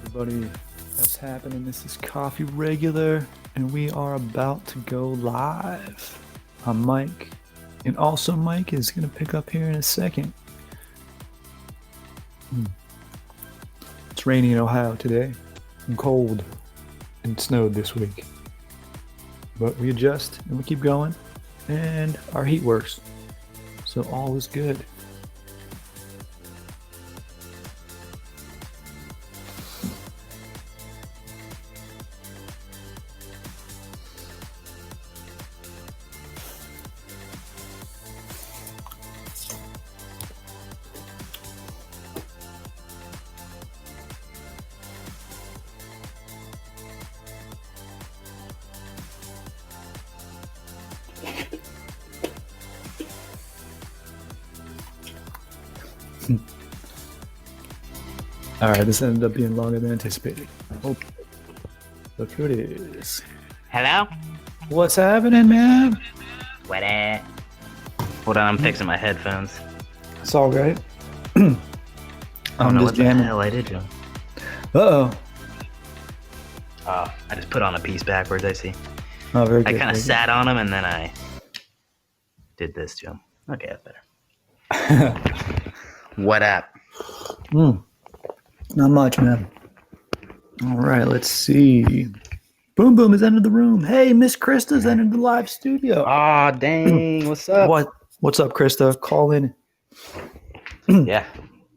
Everybody, what's happening? This is Coffee Regular, and we are about to go live. I'm Mike, and also Mike is going to pick up here in a second. It's rainy in Ohio today, and cold, and snowed this week. But we adjust, and we keep going, and our heat works, so all is good. All right, this ended up being longer than anticipated. Oh, look who it is. Hello? What's happening, man? What at? Hold on, I'm fixing my headphones. It's all right. I don't know just what jamming. the hell I did to him. Uh-oh. Oh, I just put on a piece backwards, I see. Oh, very I good. kind of very sat on him and then I did this to him. Okay, that's better. What up? good. Not much, man. All right, let's see. Boom Boom has entered the room. Hey, Miss Christa's entered the live studio. Aw, dang, what's up? What's up, Christa? Call in. Yeah,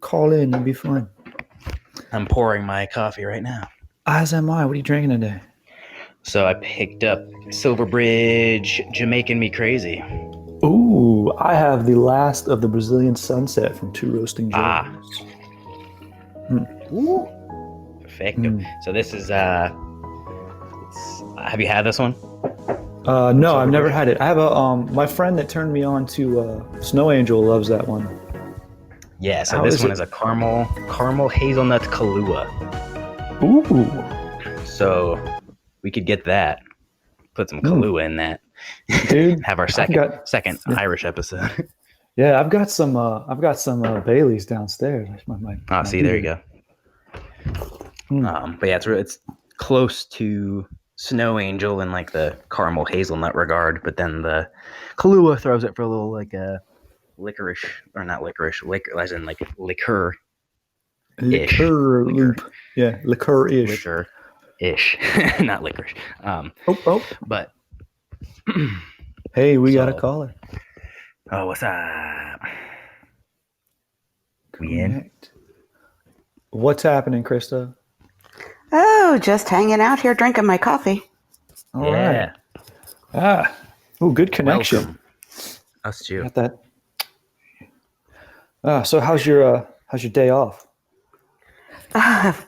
Call in. It'll be fun. I'm pouring my coffee right now. As am I. What are you drinking today? So I picked up SilverBridge Jamaican Me Crazy. Ooh, I have the last of the Brazilian sunset from Two Roasting Jones. Ooh. Perfecto. So this is, have you had this one? No, I've never had it. I have my friend that turned me on to Snow Angel loves that one. Yeah, so How this is one it? is a caramel hazelnut Kahlua. Ooh, So we could get that, put some Kahlua in that, dude. have our second Irish episode. Yeah, I've got some Baileys downstairs. See, there you go. But yeah, it's close to Snow Angel in like the caramel hazelnut regard, but then the Kahlua throws it for a little like a licorice, or not licorice, liquor, as in like liquor. Liqueur loop. Yeah, liqueur-ish. Liquor-ish, not licorice. But hey, we got a caller. Oh, what's up? We in? Connect. What's happening, Christa? Oh, just hanging out here drinking my coffee. All right. Good connection. Welcome. Us too. Got that. So how's your day off?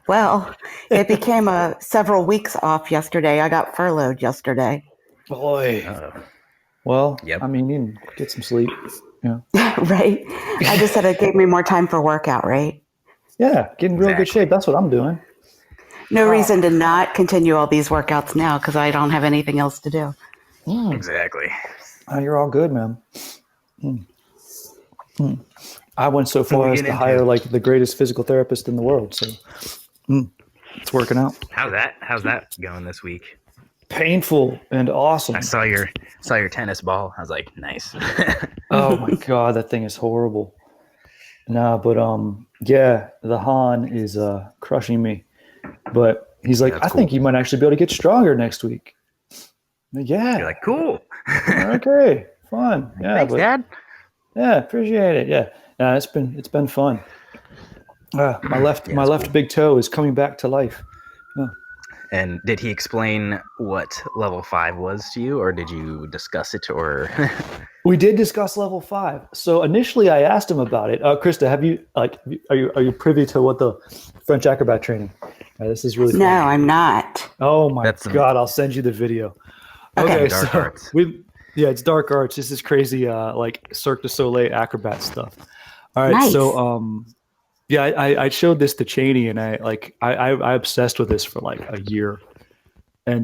Well, it became several weeks off yesterday. I got furloughed yesterday. Boy. Well, Yep. I mean, you can get some sleep. Yeah. Right? I just said it gave me more time for workout, right? Yeah, get in real good shape. That's what I'm doing. No reason to not continue all these workouts now because I don't have anything else to do. Exactly. You're all good, man. I went so far as to hire like the greatest physical therapist in the world. So it's working out. How's that going this week? Painful and awesome. I saw your tennis ball. I was like, nice. Oh my God, that thing is horrible. Nah, but yeah, the Han is crushing me. But he's like, I think you might actually be able to get stronger next week. I'm like, yeah. You're like, cool. Okay, fun. Yeah, Thanks, Dad. Yeah, appreciate it. Yeah, it's been fun. My left big toe is coming back to life. Yeah. And did he explain what level 5 was to you, or did you discuss it, or? We did discuss level 5. So initially, I asked him about it. Christa, are you privy to what the French Acrobat training? This is really No, fun. I'm not. Oh my God! I'll send you the video. Okay, Dark so arts. it's dark arts. This is crazy, like Cirque de Sole Acrobat stuff. All right, Nice. so yeah, I showed this to Cheney, and I obsessed with this for like a year, and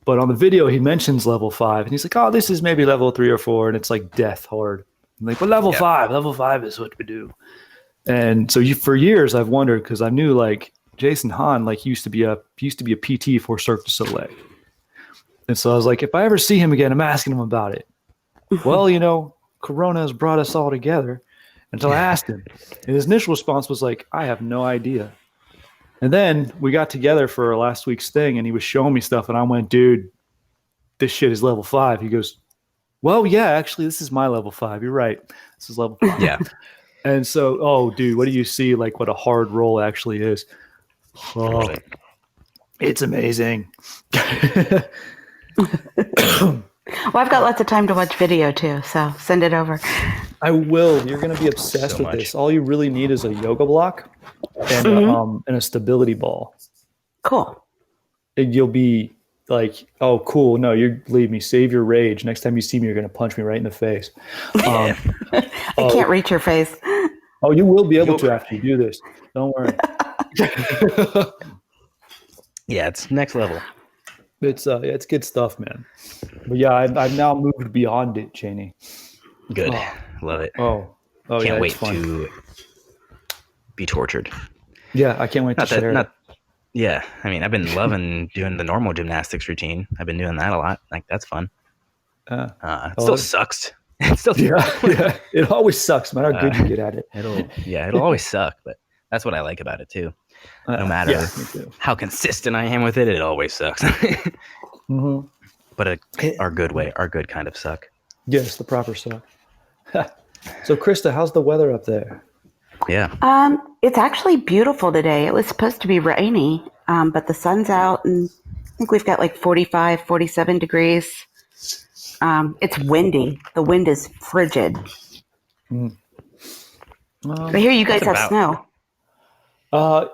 but on the video he mentions level 5, and he's like, oh, this is maybe level 3 or 4, and it's like death hard. I'm like, but level 5 is what we do. And so for years I've wondered, because I knew like Jason Hahn, like he used to be a PT for Cirque du Soleil. And so I was like, if I ever see him again, I'm asking him about it. Well, Corona has brought us all together. And so I asked him, and his initial response was like, I have no idea. And then we got together for last week's thing, and he was showing me stuff, and I went, dude, this shit is level 5. He goes, well, yeah, actually, this is my level 5. You're right. This is level 5. Yeah. And so, oh, dude, what do you see? Like what a hard roll actually is. Oh, it's amazing. Well, I've got lots of time to watch video too, so send it over. I will. You're going to be obsessed with this. All you really need is a yoga block and a stability ball. Cool. And you'll be like, oh, cool. No, you leave me. Save your rage. Next time you see me, you're going to punch me right in the face. I can't reach your face. Oh, you will be able to after you do this. Don't worry. Yeah, it's next level. It's good stuff, man. But yeah, I've now moved beyond it, Cheney. Good. Love it. Oh, Can't wait to be tortured. Yeah, I can't wait to share it. Yeah, I mean, I've been loving doing the normal gymnastics routine. I've been doing that a lot. Like, that's fun. It still sucks. It still yeah. It always sucks, no matter how good you get at it. It'll always suck, but that's what I like about it too. No matter how consistent I am with it, it always sucks. But our good way, our good kind of suck. Yes, the proper suck. So, Christa, how's the weather up there? Yeah. It's actually beautiful today. It was supposed to be rainy, but the sun's out, and I think we've got like 45, 47 degrees. It's windy. The wind is frigid. I hear you guys have snow.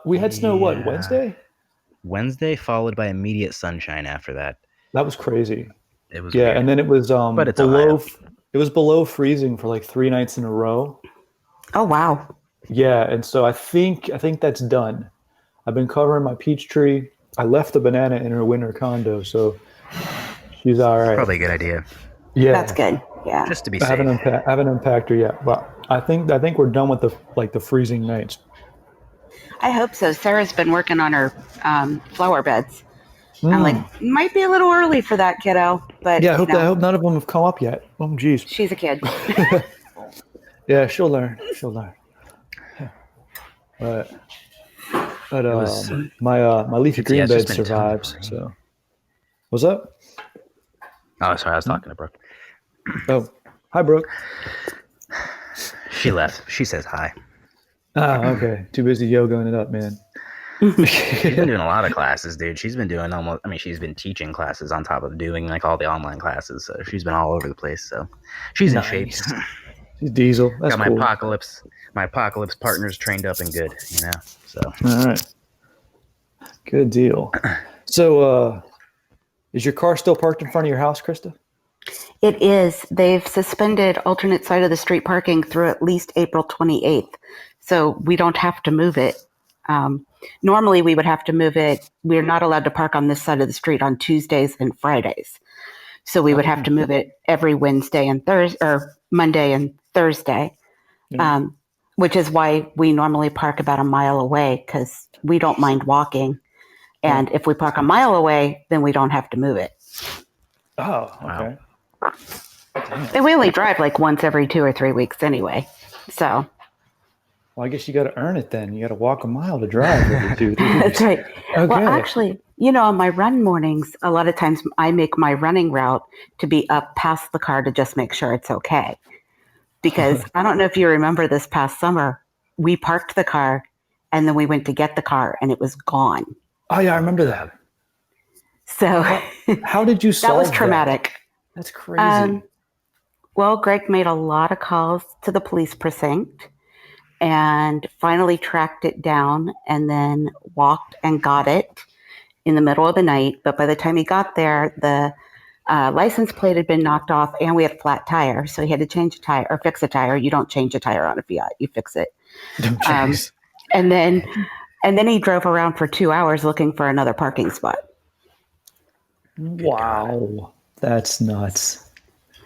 We had snow, Wednesday? Wednesday, followed by immediate sunshine after that. That was crazy. It was weird. And then it was but it's below. It was below freezing for like 3 nights in a row. Oh wow! Yeah, and so I think that's done. I've been covering my peach tree. I left the banana in her winter condo, so she's all right. Probably a good idea. Yeah, that's good. Yeah, just to be safe. I haven't unpacked her yet, but I think we're done with the freezing nights. I hope so. Sarah's been working on her flower beds. I'm like, might be a little early for that kiddo, but yeah, I hope none of them have come up yet. Oh, geez. She's a kid. Yeah, she'll learn. But my leafy green bed survives. So, what's up? Oh, sorry, I was talking to Brooke. Oh, hi, Brooke. She left. She says hi. Ah, okay. Too busy yogaing it up, man. She's been doing a lot of classes, dude. She's been doing she's been teaching classes on top of doing like all the online classes. So she's been all over the place. So she's in shape. She's diesel. That's got cool. my apocalypse partners trained up and good, So all right. Good deal. So is your car still parked in front of your house, Christa? It is. They've suspended alternate side of the street parking through at least April 28th. So we don't have to move it. Normally we would have to move it. We're not allowed to park on this side of the street on Tuesdays and Fridays. So we would have to move it every Wednesday and Thursday, or Monday and Thursday, which is why we normally park about a mile away, because we don't mind walking. And if we park a mile away, then we don't have to move it. Oh, okay. Wow. And we only drive like once every 2 or 3 weeks anyway. So. Well, I guess you got to earn it then. You got to walk a mile to drive every 2 3 weeks. That's right. Okay. Well, actually, on my run mornings, a lot of times I make my running route to be up past the car to just make sure it's okay. Because I don't know if you remember this past summer, we parked the car and then we went to get the car and it was gone. Oh, yeah, I remember that. So how did you solve that? Was traumatic. That's crazy. Well, Greg made a lot of calls to the police precinct and finally tracked it down and then walked and got it in the middle of the night. But by the time he got there, the license plate had been knocked off and we had a flat tire. So he had to change a tire or fix a tire. You don't change a tire on a Fiat, you fix it. And then he drove around for 2 hours looking for another parking spot. Wow. That's nuts.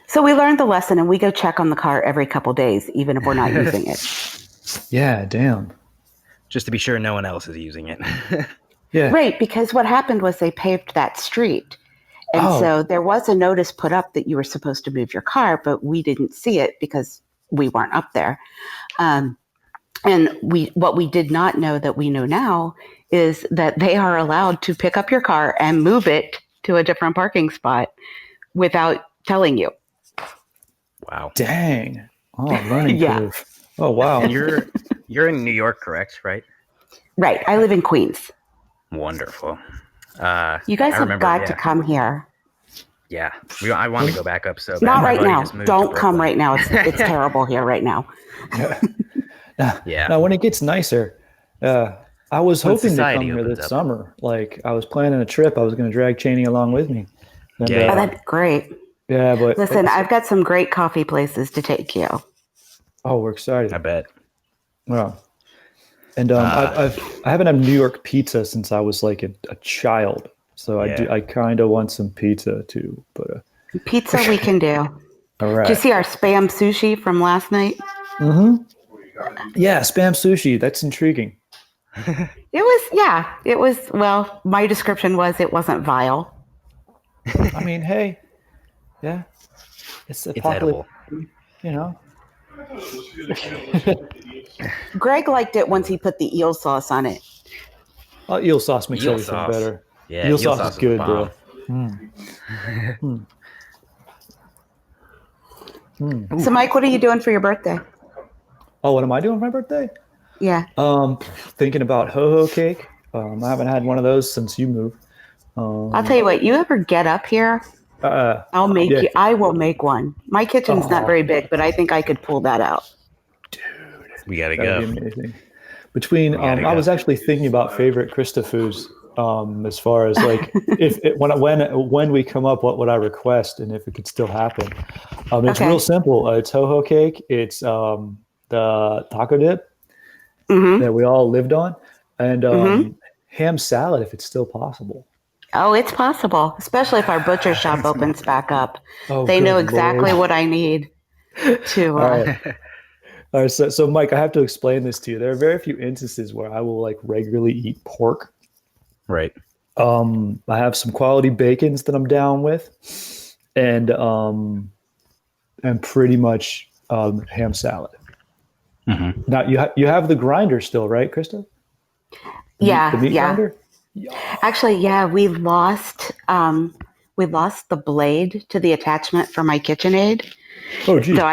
So we learned the lesson and we go check on the car every couple days, even if we're not using it. Yeah, damn. just to be sure no one else is using it. Yeah. Right, because what happened was they paved that street. And so there was a notice put up that you were supposed to move your car, but we didn't see it because we weren't up there. And what we did not know that we know now is that they are allowed to pick up your car and move it to a different parking spot without telling you. Wow. Dang. Oh, learning Yeah. curve. Oh, wow. And you're in New York, correct? Right? Right. I live in Queens. Wonderful. You guys I have remember, got to come here. Yeah, I want to go back up so bad. Not My right buddy now. just moved to Don't come Brooklyn. right now. It's terrible here right now. Yeah. Now, when it gets nicer, I was When hoping to come society here opens this up. summer. Like, I was planning a trip. I was going to drag Cheney along with me. And, Yeah. Oh, that's great. yeah, but Listen, I've got some great coffee places to take you. oh, we're excited. I bet. Wow. And I haven't had New York pizza since I was like a child. So Yeah. I kind of want some pizza too. But Pizza we can do. all Did right. you see our spam sushi from last night? Mm-hmm. Yeah, spam sushi. That's intriguing. It was, well, my description was it wasn't vile. I mean, hey, yeah, it's It's apocalypse, edible. you know. Greg liked it once he put the eel sauce on it. Oh, eel sauce makes Eel everything sauce. better. Yeah, eel sauce is good, bro. So, Mike, what are you doing for your birthday? Oh, what am I doing for my birthday? Yeah. Thinking about ho-ho cake. I haven't had one of those since you moved. I'll tell you what, you ever get up here, I'll make yeah. you, I will make one. My kitchen's not very big, but I think I could pull that out. We gotta That'd go. be amazing. Between, gotta I go. was actually thinking about favorite Christa foods. As far as like, when we come up, what would I request, and if it could still happen? It's Okay. real simple. It's ho-ho cake. It's the taco dip Mm-hmm. that we all lived on, and Mhm. ham salad if it's still possible. Oh, it's possible, especially if our butcher shop opens back up. Oh, They know good exactly Lord. what I need to. All right. All right, so Mike, I have to explain this to you. There are very few instances where I will like regularly eat pork. Right. I have some quality bacons that I'm down with, and pretty much ham salad. Mm-hmm. Now you have the grinder still, right, Krista? Yeah, The meat yeah. grinder. Actually, yeah, we lost the blade to the attachment for my KitchenAid. Oh, geez. So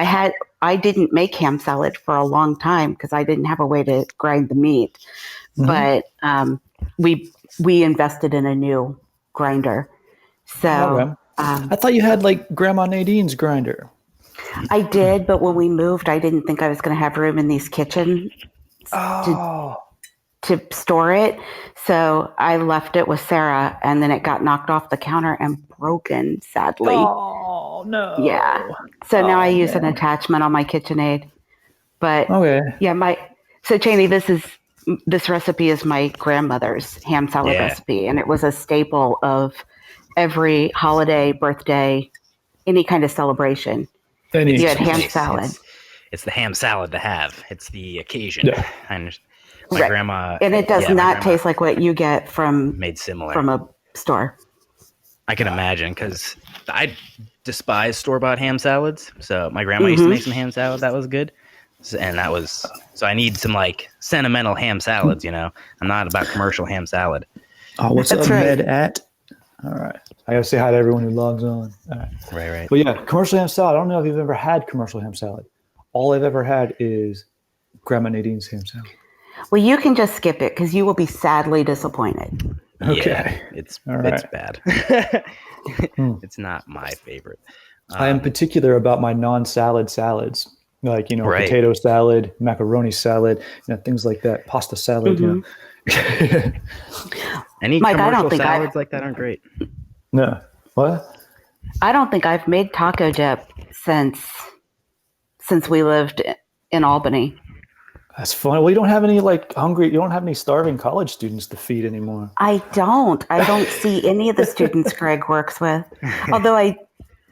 I didn't make ham salad for a long time because I didn't have a way to grind the meat. Mhm. But we invested in a new grinder. So Okay. I thought you had like Grandma Nadine's grinder. I did, but when we moved, I didn't think I was going to have room in these kitchens Oh, to store it. So I left it with Sarah, and then it got knocked off the counter and broken, sadly. oh no. Yeah. So now I use an man. attachment on my KitchenAid. But Okay. yeah, so Cheney, this recipe is my grandmother's ham salad Yeah. recipe, and it was a staple of every holiday, birthday, any kind of celebration. Any You had ham It's- salad. It's the ham salad to have. It's the occasion. Yeah. I understand. My Right. grandma And it does yeah, my not grandma taste like what you get from made similar. a store. I can imagine because I despise store bought ham salads. So my grandma used to make some ham salad that was good, and so I need some like sentimental ham salads. You know, I'm not about commercial ham salad. Oh, what's That's up, right. Med at? All right. I gotta say hi to everyone who logs on. All right. Right. But yeah, commercial ham salad. I don't know if you've ever had commercial ham salad. All I've ever had is Grandma Nadine's ham salad. Well, you can just skip it because you will be sadly disappointed. Okay. Yeah, it's All right. it's bad. It's not my favorite. I am particular about my non-salad salads, like Right. potato salad, macaroni salad, things like that, pasta salad. Any Mike, I don't commercial think salads like that aren't great. No, what? I don't think I've made taco dip since we lived in Albany. That's fun. Well, you don't have any you don't have any starving college students to feed anymore. I don't see any of the students Greg works with. Although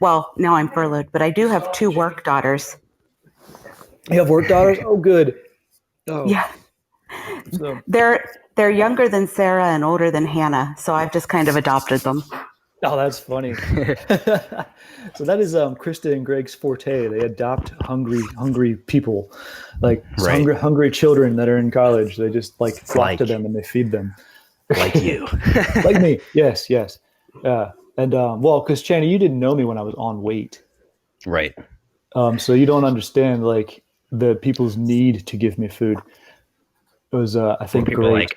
now I'm furloughed, but I do have 2 work daughters. You have work daughters? Oh, good. Oh, Yeah. So, They're younger than Sarah and older than Hannah, so I've just kind of adopted them. oh, that's funny. So that is Krista and Greg's forte. They adopt hungry people, like Right. hungry children that are in college. They just like flock to like- them and they feed them. Like you. Like me. Yes. And well, because Channy, you didn't know me when I was on weight. Right. So you don't understand like the people's need to give me food. It was, I think, People great.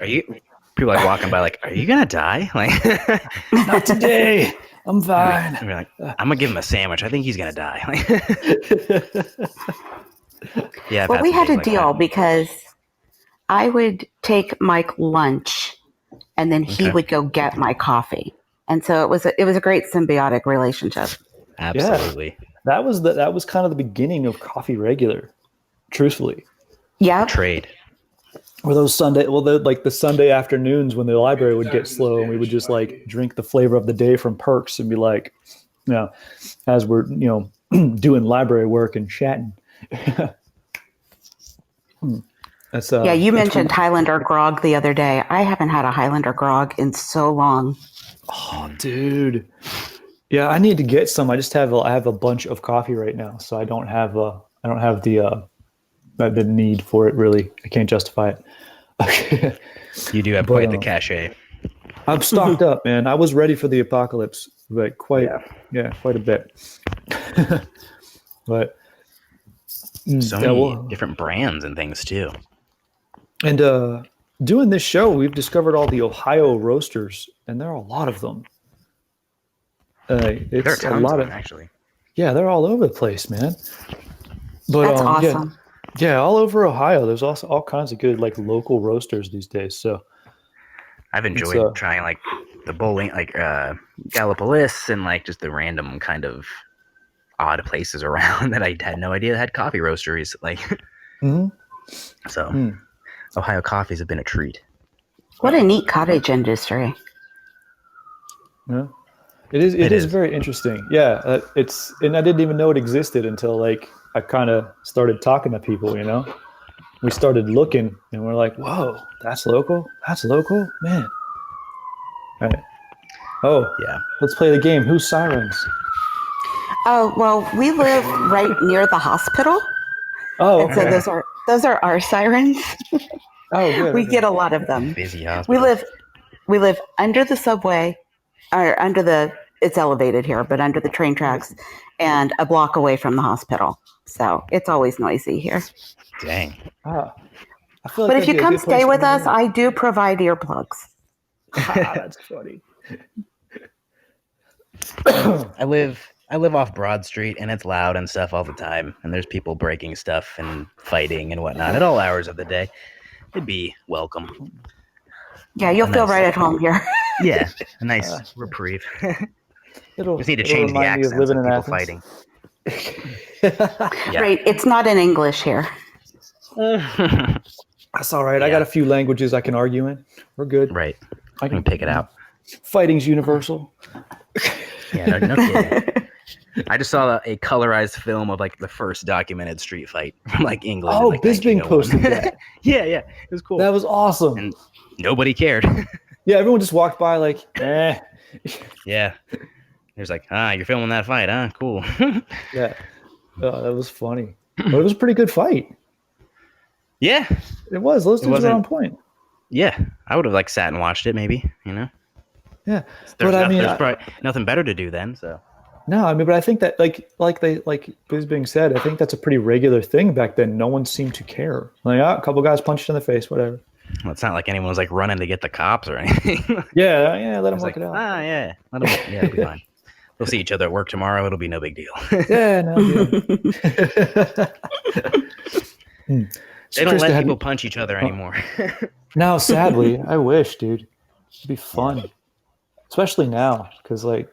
people like walking by like, are you gonna die? Like, Not today. I'm fine. I'm like, I'm gonna give him a sandwich. I think he's gonna die. Yeah. Well, we had a deal because I would take Mike lunch, and then he Okay. would go get my coffee, and so it was a great symbiotic relationship. Absolutely. That was kind of the beginning of Coffee Regular, truthfully. Yeah, Trade. Or those the Sunday afternoons when the library would get slow and we would just like drink the flavor of the day from Perks and be like, you know, as we're, you know, doing library work and chatting. That's yeah. You mentioned Highlander grog the other day. I haven't had a Highlander grog in so long. Oh, dude. Yeah, I need to get some. I have a bunch of coffee right now, so I don't have the need for it really. I can't justify it. You do have But, quite the cachet. I'm stocked up, man. I was ready for the apocalypse, but quite a bit. But So many different brands and things too. and doing this show, we've discovered all the Ohio roasters, and there are a lot of them. There are It's a tons lot of of them, actually. yeah, they're all over the place, man. But That's awesome. Yeah, all over Ohio. There's also all kinds of good like local roasters these days. So I've enjoyed trying like the bowling, like Gallipolis, and like just the random kind of odd places around that I had no idea had coffee roasteries. Like, Mhm. so Ohio coffees have been a treat. What a neat cottage industry. Yeah. It is very interesting. Yeah, and I didn't even know it existed until like I kind of started talking to people. You know, we started looking, and we're like, "Whoa, that's local. That's local, man." All right. Oh, Yeah. let's play the game. Who's sirens? Oh well, we live right near the hospital, Oh, and so okay. those are our sirens. Oh, good. We okay. get a lot of them. Busy hospital. We live under the subway, or it's elevated here, but under the train tracks, and a block away from the hospital. So it's always noisy here. Dang. Ah, I feel like But if that'd you be a come good place stay to with live. us, I do provide earplugs. Ah, that's funny. I live off Broad Street, and it's loud and stuff all the time, and there's people breaking stuff and fighting and whatnot at all hours of the day. It'd be welcome. Yeah, you'll feel right at home here. Yeah, a nice reprieve. It'll, Just need to it'll change the remind me of accents living of in people Athens. fighting. Yeah. Right, it's not in English here. That's all right. I Yeah. got a few languages I can argue in. We're good. Right. I I can pick it out. Fighting's universal. Yeah, no kidding. I just saw a colorized film of like the first documented street fight from like England. Oh, in, like, Bisbing 1901. posted that. Yeah, it was cool. That was awesome. And nobody cared. Yeah, everyone just walked by like, eh. Yeah. He was like, you're filming that fight, huh? Cool. Yeah. Oh, that was funny. But it was a pretty good fight. Yeah. It was. Those dudes were wasn't- on point. Yeah. I would have like sat and watched it maybe, you know? Yeah. There's But I mean, there's probably nothing better to do then, so. no, I mean, but I think that like Bisbing said, I think that's a pretty regular thing back then. No one seemed to care. Like, a couple guys punched in the face, whatever. Well, it's not like anyone was like running to get the cops or anything. Yeah, let them It's work like, it out. yeah. Let them, yeah, it'll be fine. We'll see each other at work tomorrow. It'll be no big deal. Yeah, no. Yeah. They don't Krista, let have people you- punch each other anymore. No, sadly, I wish, dude. It'd be fun, especially now, because like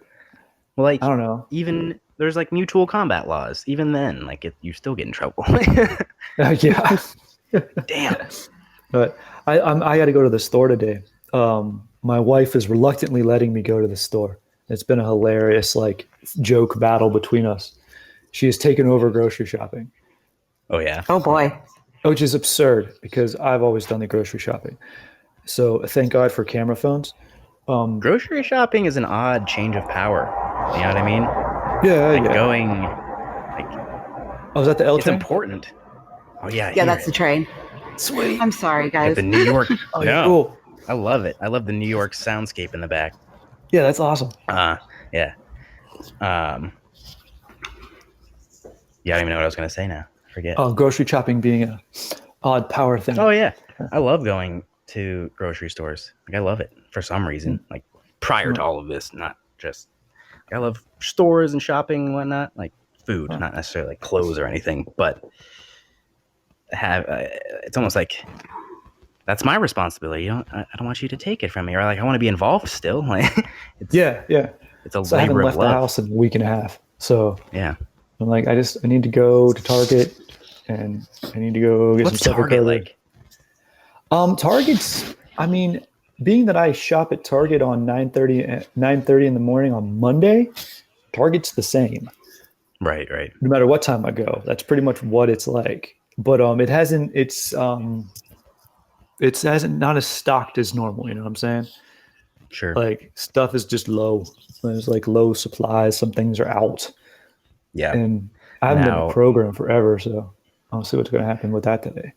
Well, like I don't know. even there's like mutual combat laws. Even then, like you still get in trouble. Yeah, Damn. but I got to go to the store today. My wife is reluctantly letting me go to the store. It's been a hilarious like joke battle between us. She has taken over grocery shopping. Oh yeah. Oh boy. which is absurd because I've always done the grocery shopping. So thank God for camera phones. Grocery shopping is an odd change of power. You know what I mean? Yeah, Like yeah. going, like Oh, was that the L it's train? important. Oh yeah, Yeah, hear that's it. the train. Sweet. I'm sorry, Got guys. the New York. Oh, yeah, No, cool. I love it. I love the New York soundscape in the back. Yeah, that's awesome. Yeah. Yeah, I don't even know what I was gonna say now. I forget. Grocery shopping being a odd power thing. Oh yeah, I love going to grocery stores. Like I love it for some reason. Like prior to all of this, not just. I love stores and shopping and whatnot. Like food, not necessarily like clothes or anything, but it's almost like that's my responsibility. I don't want you to take it from me, or like I want to be involved still. Like Yeah. it's a So I haven't labor of left the love. house in a week and a half. So Yeah. I'm like, I need to go to Target and I need to go get What's some stuff. Target like? Target's, I mean, being that I shop at Target on 9:30 in the morning on Monday, Target's the same. Right. No matter what time I go. That's pretty much what it's like. But it hasn't not as stocked as normal, you know what I'm saying? Sure. Like stuff is just low. There's like low supplies, some things are out. Yeah. And I haven't been Now- a program forever, so I'll see what's going to happen with that today.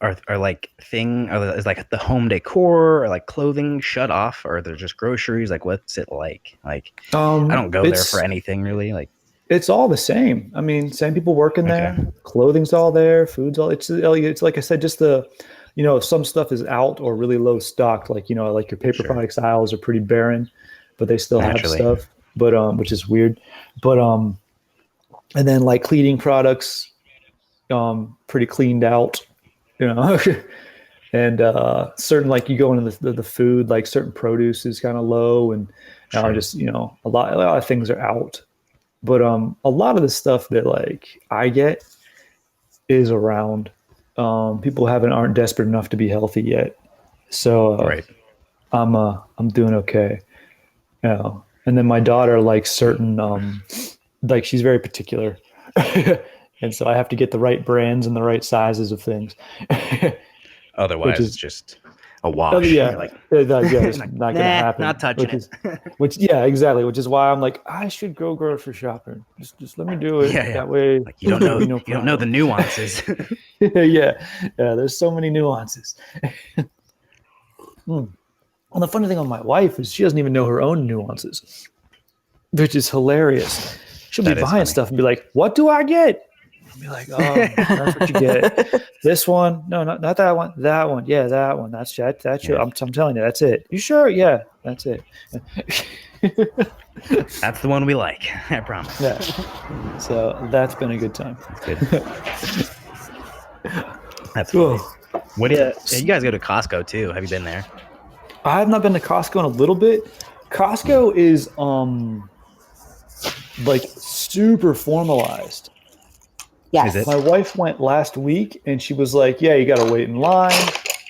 Are like is like the home decor or like clothing shut off, or they're just groceries? Like what's it like? Like I don't go there for anything really. Like it's all the same. I mean, same people working there. Okay. Clothing's all there. Food's all. It's like I said, just some stuff is out or really low stocked. Like like your paper Sure. products aisles are pretty barren, but they still Naturally. have stuff. But which is weird. But and then like cleaning products, pretty cleaned out. And certain, like you go into the food, like certain produce is kind of low, and Sure. just a lot of things are out. But a lot of the stuff that like I get is around. People aren't desperate enough to be healthy yet, so right. I'm doing okay. And then my daughter likes certain like she's very particular, and so I have to get the right brands and the right sizes of things. Otherwise, is- it's just a wash. Yeah, You're like, it's not nah, gonna happen. not touching which it. Which yeah, exactly. Which is why I'm like, I should go grocery shopping. Just let me do it. Yeah. That way, Like you don't know, no you don't know the problem. nuances. yeah. There's so many nuances. Well, the funny thing on my wife is she doesn't even know her own nuances, which is hilarious. She'll That be is buying funny. stuff and be like, "What do I get?" I'll be like, "Oh, that's what you get. This one? No, not that one. That one. Yeah, that one. That's your. Yeah. I'm telling you, that's it. You sure? Yeah, that's it." That's the one we like. I promise. Yeah. So that's been a good time. Good. That's funny. Whoa. What do you guys go to Costco too? Have you been there? I have not been to Costco in a little bit. Costco is like super formalized. Yes. Is it? My wife went last week and she was like, "Yeah, you got to wait in line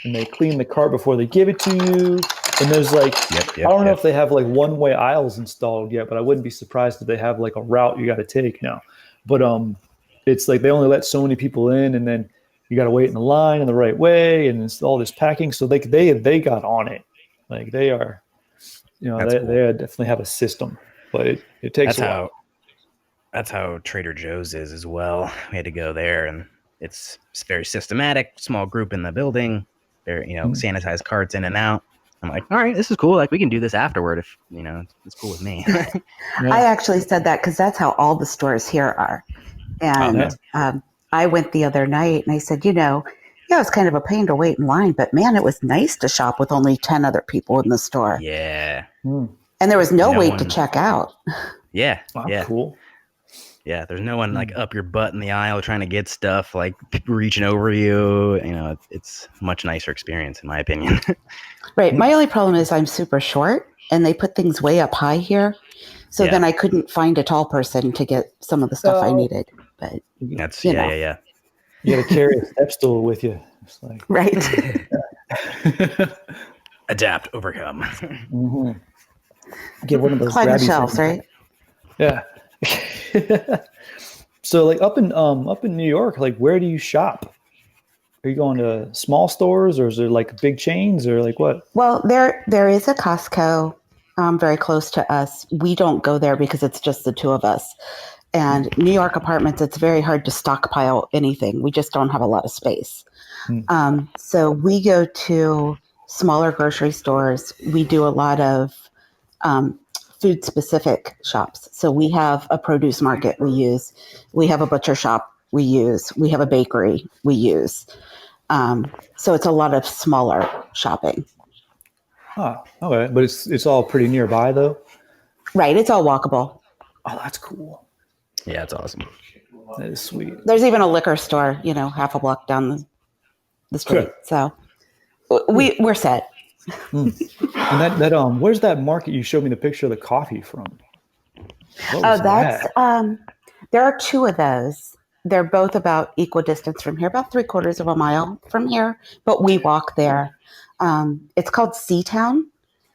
and they clean the cart before they give it to you." And there's like, I don't know if they have like one-way aisles installed yet, but I wouldn't be surprised if they have like a route you got to take now. But it's like they only let so many people in, and then you got to wait in the line in the right way, and it's all this packing. So they got on it. Like they are, That's cool. they definitely have a system, but it takes a while. That's how Trader Joe's is as well. We had to go there, and it's very systematic. Small group in the building. They're sanitized carts in and out. I'm like, all right, this is cool. Like we can do this afterward if it's cool with me. I actually said that because that's how all the stores here are. And I went the other night and I said, yeah, it's kind of a pain to wait in line, but man, it was nice to shop with only 10 other people in the store. Yeah. And there was no wait to check out. Yeah. Wow, yeah. cool. Yeah. There's no one like up your butt in the aisle trying to get stuff, like reaching over you. It's a much nicer experience in my opinion. Right. My only problem is I'm super short and they put things way up high here. So then I couldn't find a tall person to get some of the stuff I needed. But That's yeah. You got to carry a step stool with you. It's like, right. Adapt, overcome. Get one of those Climb the grabby shelves, things. right? Yeah. So like up in New York, like where do you shop? Are you going to small stores, or is there like big chains, or like what? Well, there is a Costco very close to us. We don't go there because it's just the two of us. And New York apartments, it's very hard to stockpile anything. We just don't have a lot of space. So we go to smaller grocery stores. We do a lot of food specific shops. So we have a produce market we use. We have a butcher shop we use. We have a bakery we use. So it's a lot of smaller shopping. Huh. Okay, but it's all pretty nearby though. Right. It's all walkable. Oh, that's cool. Yeah, it's awesome. That is sweet. There's even a liquor store, half a block down the street. So we're set. And that where's that market you showed me the picture of the coffee from? That's there are two of those. They're both about equidistance from here, about 3/4 of a mile from here, but we walk there. It's called Seatown,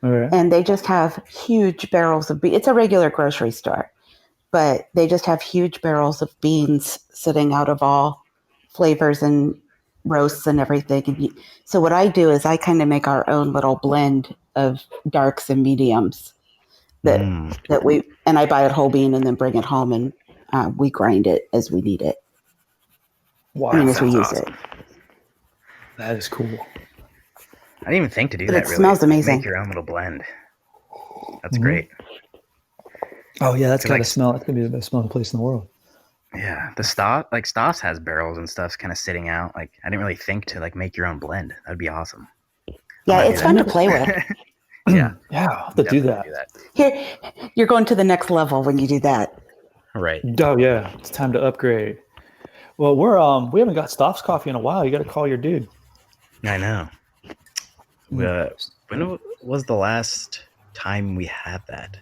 and they just have huge barrels of beans. It's a regular grocery store, but they just have huge barrels of beans sitting out of all flavors and roasts and everything. So what I do is I kind of make our own little blend of darks and mediums that I buy it whole bean and then bring it home and we grind it as we need it. Wow, as we use it. That is cool. I didn't even think to do But that. it Really, smells amazing. Make your own little blend. That's great. Oh yeah, that's gotta smell. That's gonna be the best smelling place in the world. Yeah, the Stoss has barrels and stuff kind of sitting out. Like I didn't really think to like make your own blend. That'd be awesome. Yeah, it's fun to play with. Yeah, I'll have to do that. Here, you're going to the next level when you do that. Right. Oh yeah, it's time to upgrade. Well, we haven't got Stoff's coffee in a while. You got to call your dude. I know. When was the last time we had that?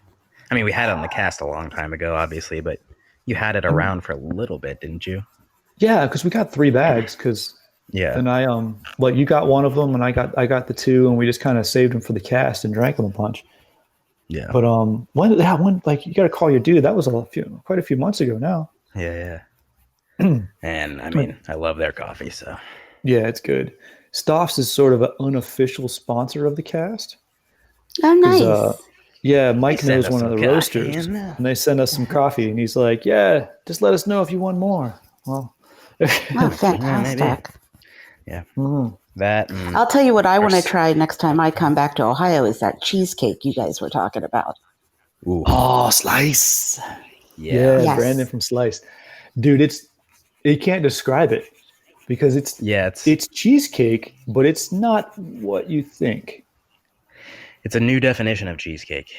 I mean, we had it on the cast a long time ago, obviously, but you had it around for a little bit, didn't you? Yeah, because we got 3 bags. And I you got one of them, and I got the 2, and we just kind of saved them for the cast and drank them a bunch. Yeah. But when you got to call your dude. That was quite a few months ago now. Yeah. And I mean, I love their coffee, so. Yeah, it's good. Stoff's is sort of an unofficial sponsor of the cast. Oh, nice. Yeah, Mike knows one of the roasters, and they send us some coffee, and he's like, "Yeah, just let us know if you want more." Well, fantastic. Yeah, that. I'll tell you what I want to try next time I come back to Ohio is that cheesecake you guys were talking about. Ooh. Oh, Slice. Yeah, yes. Brandon from Slice, dude. You can't describe it because it's cheesecake, but it's not what you think. It's a new definition of cheesecake.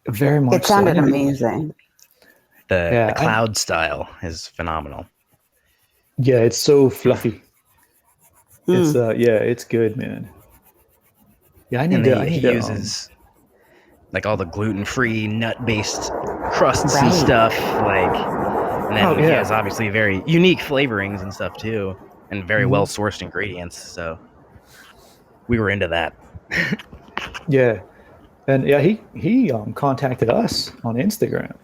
Very much. It sounded amazing. The cloud style is phenomenal. Yeah, it's so fluffy. It's good, man. Yeah, he uses like all the gluten-free, nut-based crusts and stuff, and then he has obviously very unique flavorings and stuff too, and very well-sourced ingredients. So we were into that. Yeah, and he contacted us on Instagram.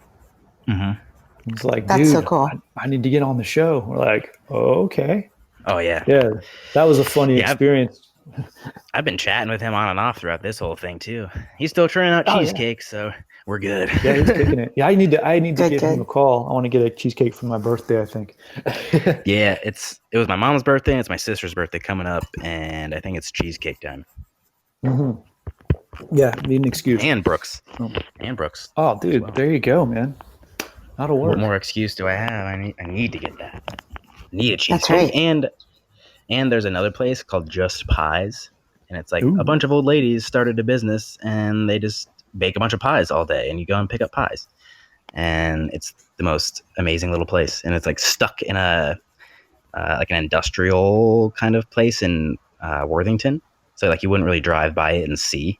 He's like, "That's dude, so cool. I need to get on the show." We're like, "Oh, okay." Oh yeah, that was a funny experience. I've been chatting with him on and off throughout this whole thing too. He's still trying out cheesecake, so we're good. Yeah, he's kicking it. Yeah, I need to give him a call. I want to get a cheesecake for my birthday, I think. Yeah, it was my mom's birthday and it's my sister's birthday coming up, and I think it's cheesecake time. Yeah, need an excuse. And Brooks. Oh, dude, there you go, man. That'll work. What more excuse do I have? I need to get that. Need a cheesecake. That's right. And there's another place called Just Pies, and it's like a bunch of old ladies started a business and they just bake a bunch of pies all day, and you go and pick up pies, and it's the most amazing little place, and it's like stuck in a like an industrial kind of place in Worthington, so like you wouldn't really drive by it and see.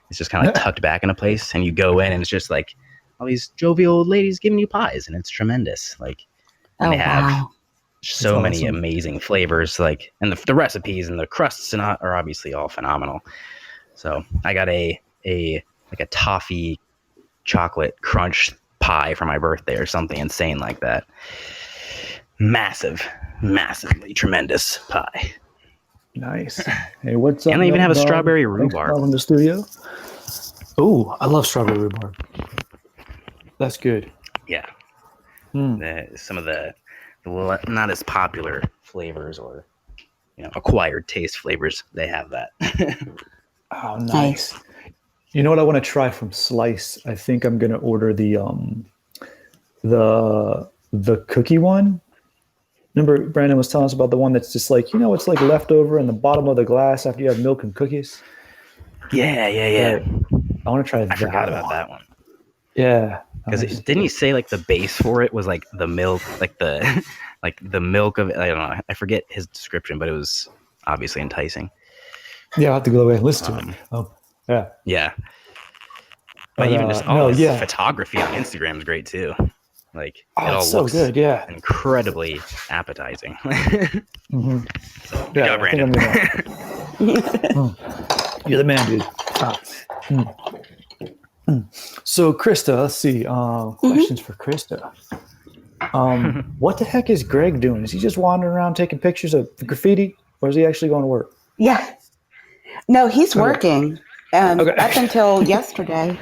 It's just kind of like tucked back in a place, and you go in and it's just like all these jovial old ladies giving you pies, and it's tremendous. Like, and they have so many amazing flavors, like, and the recipes and the crusts and are obviously all phenomenal. So I got a toffee chocolate crunch pie for my birthday or something insane like that. Massively tremendous pie. Nice. Hey, what's up? And they even have a Dog? strawberry Thanks for rhubarb. coming to the studio. Oh, I love strawberry rhubarb. That's good. Yeah. Mm. Some of the not as popular flavors or acquired taste flavors, they have that. Oh, nice. You know what I want to try from Slice? I think I'm gonna order the cookie one. Remember Brandon was telling us about the one that's just like, it's like leftover in the bottom of the glass after you have milk and cookies. Yeah. I want to try that. I forgot about that one. Yeah. Because Nice. didn't he say like the base for it was like the milk, like the like the milk of it? I don't know. I forget his description, but it was obviously enticing. Yeah, I'll have to go away and listen to it. Oh, yeah. Yeah. But even just his photography on Instagram is great too. Like it all so looks good, yeah. incredibly appetizing. Mm-hmm. So good job, Brandon. You're the man, dude. So Christa, let's see. Questions for Christa. What the heck is Greg doing? Is he just wandering around taking pictures of the graffiti, or is he actually going to work? Yeah. No, he's working. Up until yesterday,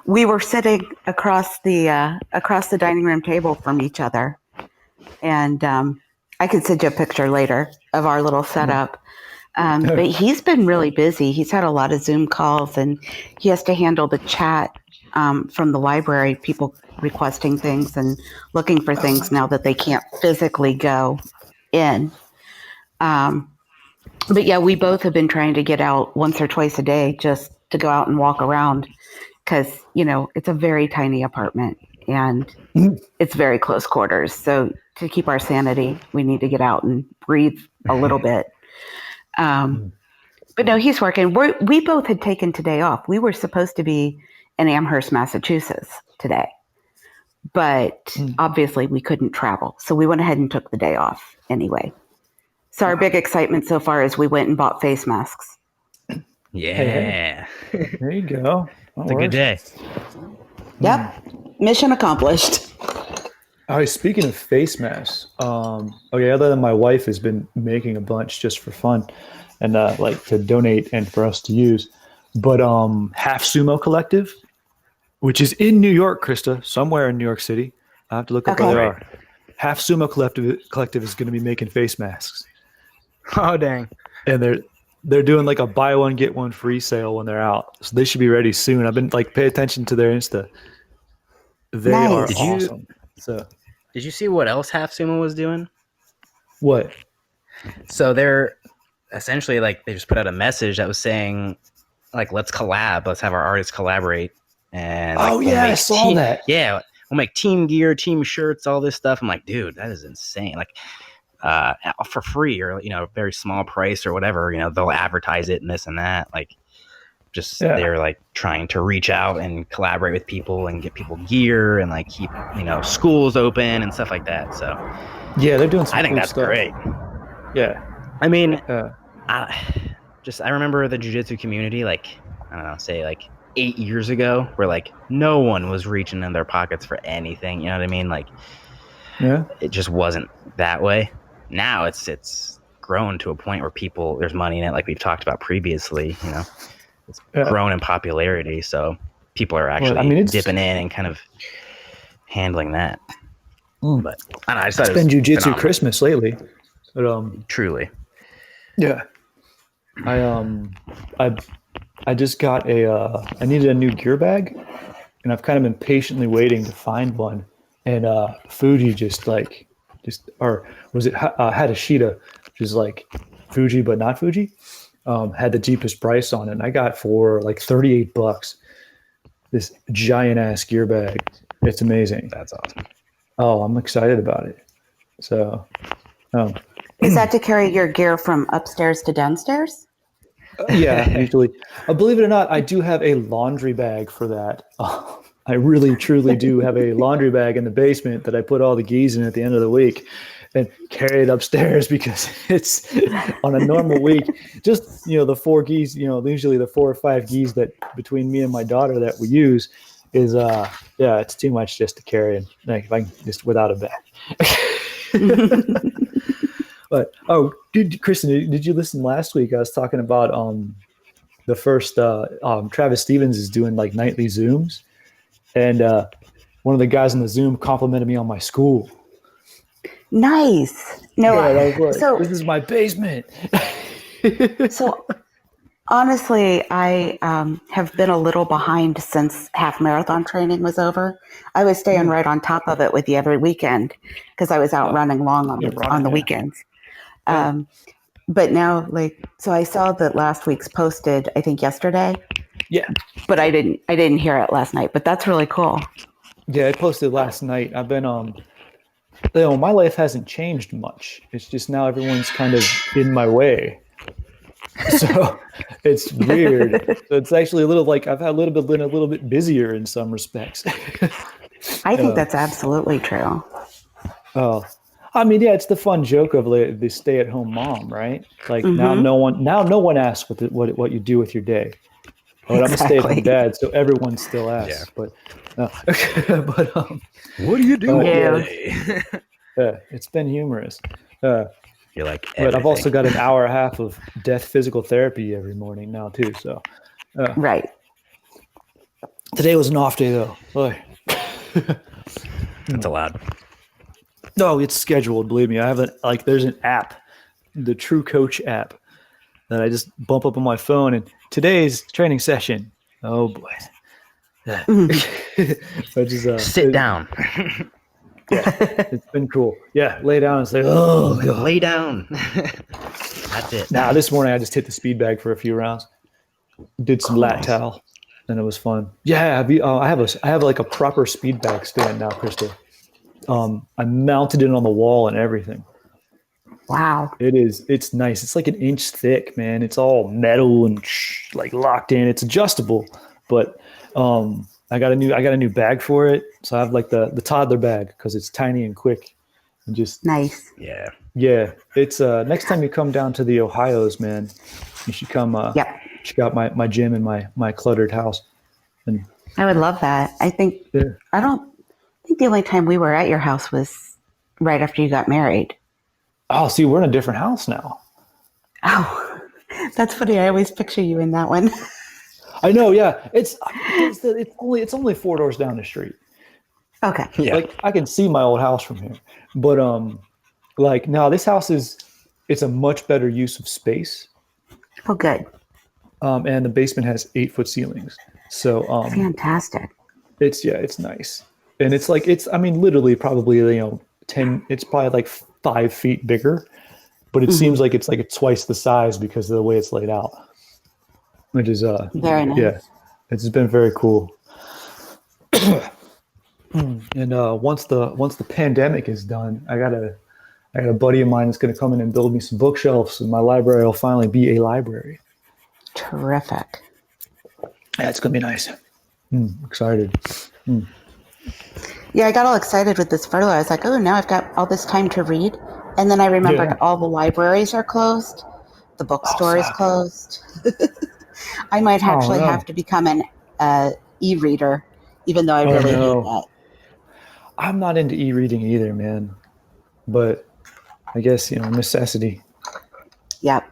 we were sitting across the dining room table from each other, and I could send you a picture later of our little setup. But he's been really busy. He's had a lot of Zoom calls, and he has to handle the chat from the library, people requesting things and looking for things now that they can't physically go in. But yeah, we both have been trying to get out once or twice a day just to go out and walk around because, it's a very tiny apartment and it's very close quarters. So to keep our sanity, we need to get out and breathe a little bit. But no, he's working. We both had taken today off. We were supposed to be in Amherst, Massachusetts today, but obviously we couldn't travel. So we went ahead and took the day off anyway. So our big excitement so far is we went and bought face masks. Yeah. There you go. It's a good day. Yep. Mission accomplished. All right, speaking of face masks, other than my wife has been making a bunch just for fun and like to donate and for us to use. But Half Sumo Collective, which is in New York, Christa, somewhere in New York City. I have to look up where they are. Half Sumo Collective is going to be making face masks. Oh dang! And they're doing like a buy one get one free sale when they're out, so they should be ready soon. I've been like pay attention to their Insta. They are awesome. Did you see what else Half Sumo was doing? What? So they're essentially like they just put out a message that was saying like let's collab, let's have our artists collaborate. And I saw that. Yeah, we'll make team gear, team shirts, all this stuff. I'm like, dude, that is insane. Like. For free or a very small price or whatever, they'll advertise it and this and that, like they're like trying to reach out and collaborate with people and get people gear and like keep schools open and stuff like that. So yeah, they're doing some I think cool that's stuff. Great. Yeah, I mean I remember the jiu-jitsu community, like I don't know, say like 8 years ago, where like no one was reaching in their pockets for anything, you know what I mean? Like it just wasn't that way. Now it's grown to a point where there's money in it, like we've talked about previously. It's grown in popularity, so people are actually dipping in and kind of handling that. But I don't know, it's been jiu-jitsu Christmas lately. But, truly, yeah. I just got I needed a new gear bag, and I've kind of been patiently waiting to find one. And Fuji or was it Hadashida, which is like Fuji but not Fuji, had the cheapest price on it. And I got for like $38 this giant ass gear bag. It's amazing. That's awesome. Oh, I'm excited about it. So, is that to carry your gear from upstairs to downstairs? Yeah, usually. Believe it or not, I do have a laundry bag for that. I really, truly do have a laundry bag in the basement that I put all the gis in at the end of the week and carry it upstairs because it's on a normal week. Just, the 4 gis, usually the 4 or 5 gis that between me and my daughter that we use is, it's too much just to carry. And like, if I can just without a bag. But Kristen, did you listen last week? I was talking about the first Travis Stevens is doing like nightly Zooms, and one of the guys in the Zoom complimented me on my school. Nice. No, Yeah, and I was like, so "This is my basement." so honestly, I have been a little behind since half marathon training was over. I was staying right on top of it with you every weekend because I was out running long on the yeah. weekends. But now, so I saw that last week's posted, I think yesterday, Yeah, but I didn't hear it last night. But that's really cool. yeah, I posted last night. I've been my life hasn't changed much. It's just now everyone's kind of in my way. So it's weird. So it's actually a little like I've had been a little bit busier in some respects. I think that's absolutely true. Oh, I mean, yeah, it's the fun joke of the stay-at-home mom, right? Like now no one asks what you do with your day. But I'm a stay-at-home dad, so everyone still asks. Yeah. But What do you do Yeah. today? It's been humorous. You're like, But I've also got an hour and a half of death physical therapy every morning now too. So Right. today was an off day though. Boy. That's allowed. No, it's scheduled. Believe me, I have there's an app, the True Coach app, that I just bump up on my phone, and today's training session. Oh boy. Sit down. Yeah, it's been cool. Yeah, lay down and say, oh god. Lay down. That's it. Nah, this morning I just hit the speed bag for a few rounds. Did some lat towel, and it was fun. Yeah, I have like a proper speed bag stand now, Christa. I mounted it on the wall and everything. Wow. It's nice. It's like an inch thick, man. It's all metal and like locked in. It's adjustable, but I got a new bag for it. So I have like the toddler bag because it's tiny and quick and just Nice. Yeah. Yeah. It's next time you come down to the Ohios, man, you should come check out my gym and my cluttered house. And I would love that. I think I don't think the only time we were at your house was right after you got married. Oh, see, we're in a different house now. Oh, that's funny. I always picture you in that one. I know, yeah. It's only 4 doors down the street. Okay. Yeah. Like I can see my old house from here. But like no, this house it's a much better use of space. Oh, good. And the basement has 8-foot ceilings. So Fantastic. it's nice. And I mean literally probably 10 it's probably like 5 feet bigger, but it seems like it's twice the size because of the way it's laid out. Which is Very nice. yeah, it's been very cool. And once the pandemic is done, I got a buddy of mine that's going to come in and build me some bookshelves, and my library will finally be a library. Terrific. Yeah, it's going to be nice. Excited. Yeah, I got all excited with this photo. I was like, oh, now I've got all this time to read. And then I remembered all the libraries are closed. The bookstore is closed. I might actually have to become an e-reader, even though I really hate that. I'm not into e-reading either, man. But I guess, necessity. Yep.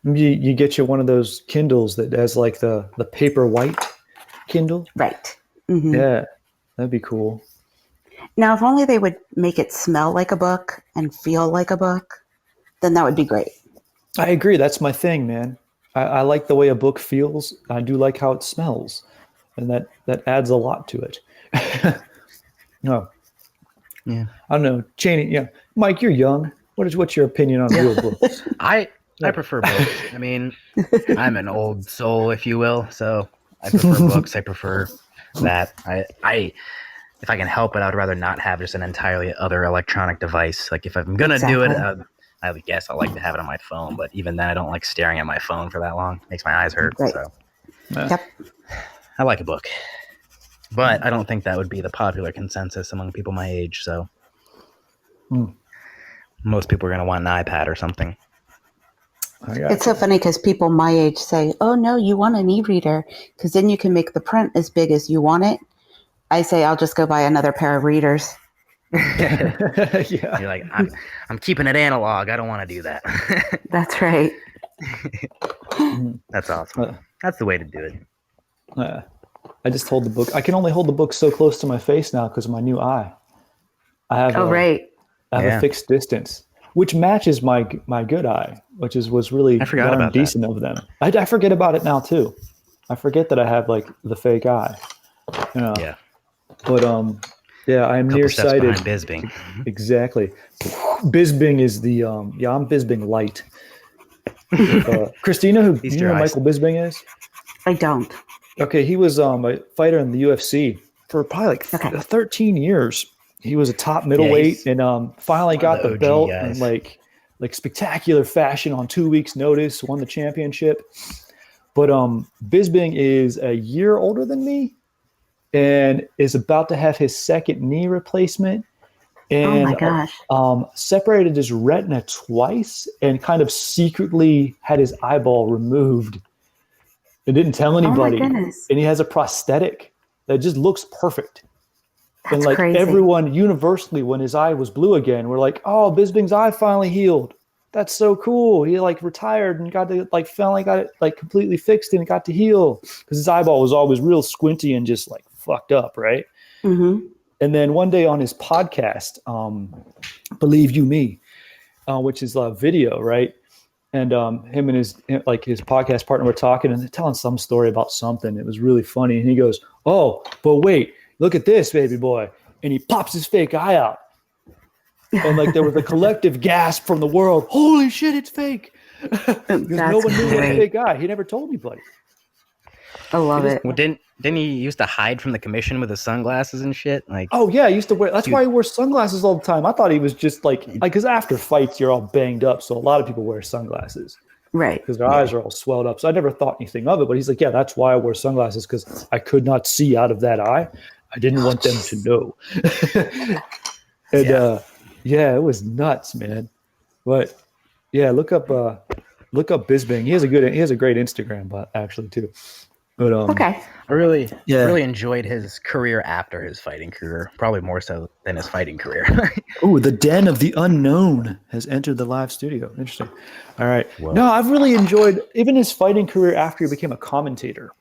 You get you one of those Kindles that has like the paper white Kindle. Right. Mm-hmm. Yeah, that'd be cool. Now, if only they would make it smell like a book and feel like a book, then that would be great. I agree. That's my thing, man. I like the way a book feels. I do like how it smells. And that adds a lot to it. No. Yeah. I don't know. Cheney, yeah. Mike, you're young. What's your opinion on real books? I prefer books. I mean, I'm an old soul, if you will, so I prefer books. I prefer that. I if I can help it, I would rather not have just an entirely other electronic device. Like if I'm gonna do it, I guess I like to have it on my phone, but even then I don't like staring at my phone for that long. It makes my eyes hurt. Right. So Yep. I like a book. But I don't think that would be the popular consensus among people my age, so most people are gonna want an iPad or something. It's so funny because people my age say, oh, no, you want an e-reader because then you can make the print as big as you want it. I say, I'll just go buy another pair of readers. Yeah. You're like, I'm keeping it analog. I don't want to do that. That's right. That's awesome. That's the way to do it. I just hold the book. I can only hold the book so close to my face now because of my new eye. I have Right. I have a fixed distance, which matches my good eye, which was really I forgot darn about decent of them. I forget about it now too. I forget that I have like the fake eye. You know. Yeah. But yeah, I'm Couple steps nearsighted. behind Bisbing. Exactly. Bisbing is the I'm Bisbing light. Christina, who Easter you know who eyes. Michael Bisbing is? I don't. Okay, he was a fighter in the UFC for probably like 13 years. He was a top middleweight he's and finally got the the OG belt guys. in like spectacular fashion on 2 weeks' notice, won the championship. But Bisbing is a year older than me and is about to have his second knee replacement. Oh my And gosh. separated his retina twice and kind of secretly had his eyeball removed and didn't tell Oh my anybody. goodness. And he has a prosthetic that just looks perfect. And That's like crazy. everyone universally, when his eye was blue again, we're like, oh, Bisbing's eye finally healed. That's so cool. He like retired and got to finally got it like completely fixed and it got to heal because his eyeball was always real squinty and just like fucked up, right? Mm-hmm. And then one day on his podcast, Believe You Me, which is a video, right? And him and his podcast partner were talking and they're telling some story about something. It was really funny. And he goes, oh, but wait, look at this, baby boy. And he pops his fake eye out. And like there was a collective gasp from the world. Holy shit, it's fake. Because no one knew he had a fake eye. He never told anybody. I love it. Well, didn't he used to hide from the commission with his sunglasses and shit? Like, oh yeah, I used to wear. That's why he wore sunglasses all the time. I thought he was just like because after fights you're all banged up, so a lot of people wear sunglasses, Right. because their eyes are all swelled up. So I never thought anything of it. But he's like, yeah, that's why I wear sunglasses because I could not see out of that eye. I didn't want them to know. And yeah, it was nuts, man. But yeah, look up Bisbing. He has a great Instagram, but actually too. But Okay. I really enjoyed his career after his fighting career, probably more so than his fighting career. Oh, the Den of the Unknown has entered the live studio. Interesting. All right. Whoa. No, I've really enjoyed even his fighting career after he became a commentator.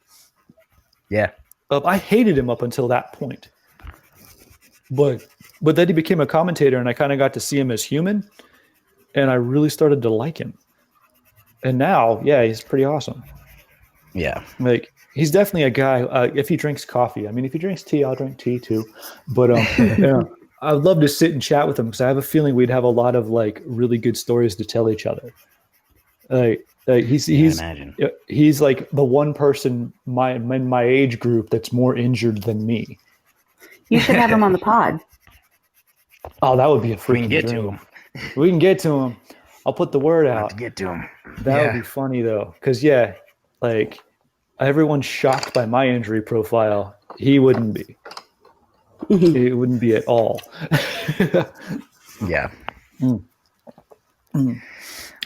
Yeah. I hated him up until that point. But then he became a commentator and I kind of got to see him as human and I really started to like him. And now, yeah, he's pretty awesome. Yeah. Like he's definitely a guy. If he drinks coffee, I mean, if he drinks tea, I'll drink tea too. But yeah, I'd love to sit and chat with him because I have a feeling we'd have a lot of like really good stories to tell each other. He's like the one person in my age group that's more injured than me. You should have him on the pod. Oh, that would be a freaking We can get dream. to him. We can get to him. I'll put the word out. To get to him. That would be funny though, because like everyone's shocked by my injury profile. He wouldn't be. It wouldn't be at all. Yeah.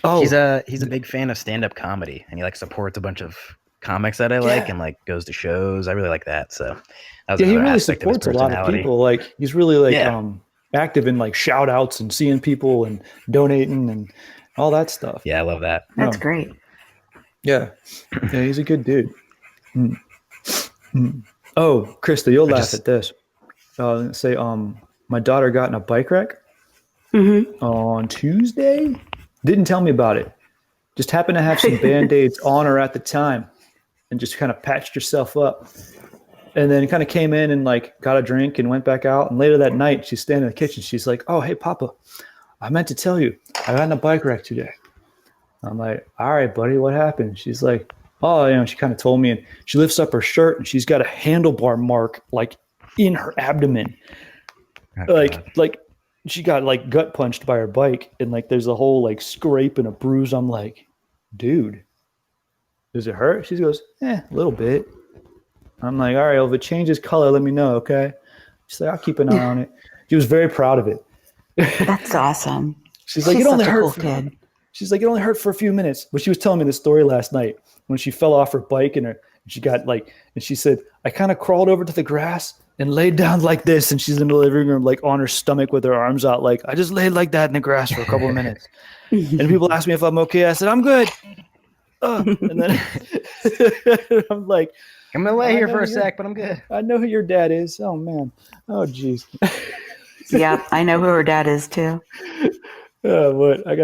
Oh, He's a big fan of stand-up comedy, and he like supports a bunch of comics that I like, and like goes to shows. I really like that. So that was he another really aspect supports of a his lot of personality. people. Like he's really like active in like shout outs and seeing people and donating and all that stuff. Yeah, I love that. That's great. Yeah, he's a good dude. Oh, Christa, you'll laugh at this. Say, my daughter got in a bike wreck on Tuesday. Didn't tell me about it. Just happened to have some Band-Aids on her at the time and just kind of patched herself up. And then kind of came in and like got a drink and went back out. And later that night, she's standing in the kitchen. She's like, oh, hey, Papa, I meant to tell you, I got in a bike wreck today. I'm like, all right, buddy, what happened? She's like, oh, she kind of told me. And she lifts up her shirt and she's got a handlebar mark like in her abdomen. Oh, like she got like gut punched by her bike. And like there's a whole like scrape and a bruise. I'm like, dude, does it hurt? She goes, a little bit. I'm like, all right, well, if it changes color, let me know, okay? She's like, I'll keep an eye on it. She was very proud of it. That's awesome. She's like, She's it only such a hurt. cool kid. She's like, it only hurt for a few minutes. But she was telling me the story last night when she fell off her bike and she got like, and she said, I kind of crawled over to the grass and laid down like this, and she's in the living room, like on her stomach with her arms out, like I just laid like that in the grass for a couple of minutes. And people ask me if I'm okay. I said I'm good. And then I'm like, I'm gonna lay here for a sec, but I'm good. I know who your dad is. Oh man. Oh geez. Yeah, I know who her dad is too. But I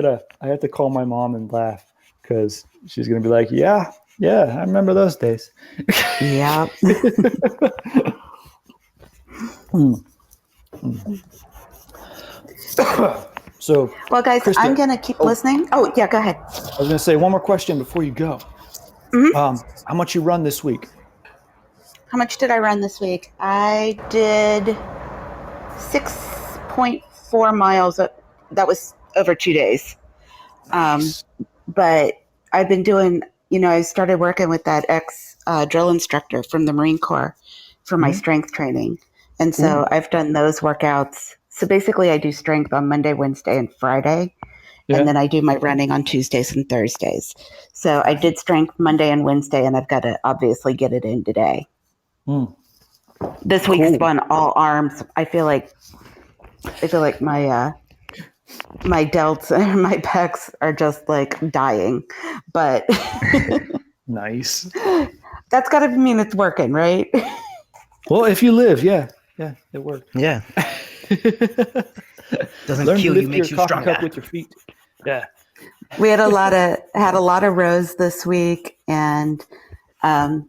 have to call my mom and laugh because she's gonna be like, yeah, I remember those days. Yeah. So, Well, guys, Christa, I'm going to keep listening. Oh, yeah, go ahead. I was gonna say one more question before you go. How much you run this week? How much did I run this week? I did 6.4 miles. That was over 2 days. But I've been doing, I started working with that drill instructor from the Marine Corps for my strength training. And so I've done those workouts. So basically I do strength on Monday, Wednesday, and Friday. Yeah. And then I do my running on Tuesdays and Thursdays. So I did strength Monday and Wednesday, and I've got to obviously get it in today. This week's been all arms. I feel like my my delts and my pecs are just like dying. But nice. That's got to mean it's working, right? Well, if you live, yeah, it worked. Yeah. Doesn't Learn kill to you, lift makes your you coffee stronger. cup with your feet. Yeah. We had a lot of rows this week, and in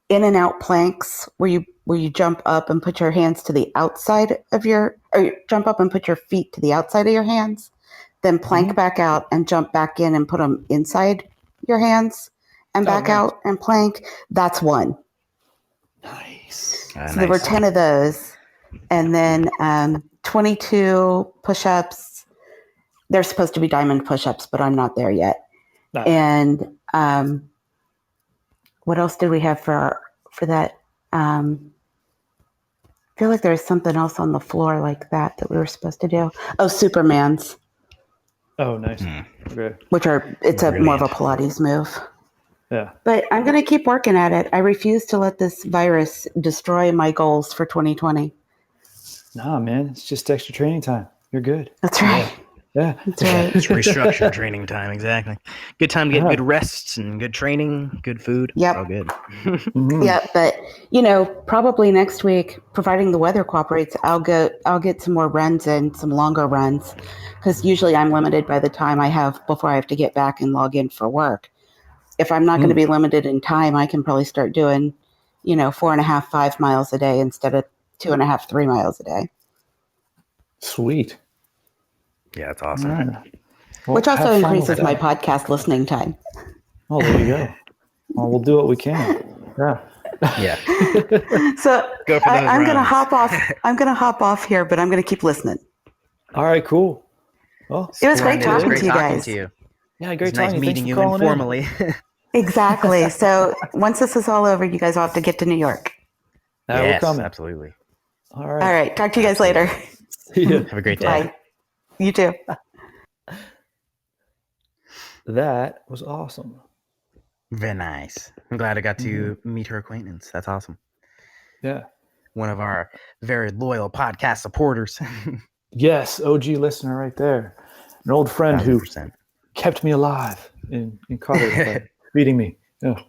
and out planks where you jump up and put your hands to the outside of or you jump up and put your feet to the outside of your hands, then plank back out and jump back in and put them inside your hands and back out and plank. That's one. Nice. So there were 10 of those, and then 22 push-ups. They're supposed to be diamond push-ups, but I'm not there yet. No. And what else did we have for that? I feel like there's something else on the floor like that we were supposed to do. Oh, Supermans. Oh, nice. Okay. It's more of a Pilates move. Yeah. But I'm going to keep working at it. I refuse to let this virus destroy my goals for 2020. Nah, man. It's just extra training time. You're good. That's right. Yeah. That's right. It's restructured training time, exactly. Good time to get good rests and good training, good food. Yep. All good. Yeah, but probably next week, providing the weather cooperates, I'll get some more runs in, some longer runs, because usually I'm limited by the time before I have to get back and log in for work. If I'm not going to be limited in time, I can probably start doing, 4.5, 5 miles a day instead of 2.5, 3 miles a day. Sweet. Yeah, that's awesome. Right. Well, which also increases my podcast listening time. Oh, there you go. Well, we'll do what we can. Yeah. Yeah. So go for those I'm going to runs. hop off. I'm going to hop off here, but I'm going to keep listening. All right, cool. Well, it was great talking to you guys. Yeah, great talking. Nice meeting you informally. Exactly. So once this is all over, you guys will have to get to New York. Yes, we're coming. Absolutely. All right. Talk to you guys later. See ya. Have a great day. Bye. You too. That was awesome. Very nice. I'm glad I got to meet her acquaintance. That's awesome. Yeah. One of our very loyal podcast supporters. Yes, OG listener right there. An old friend 100%. who kept me alive in college by feeding me. Yeah.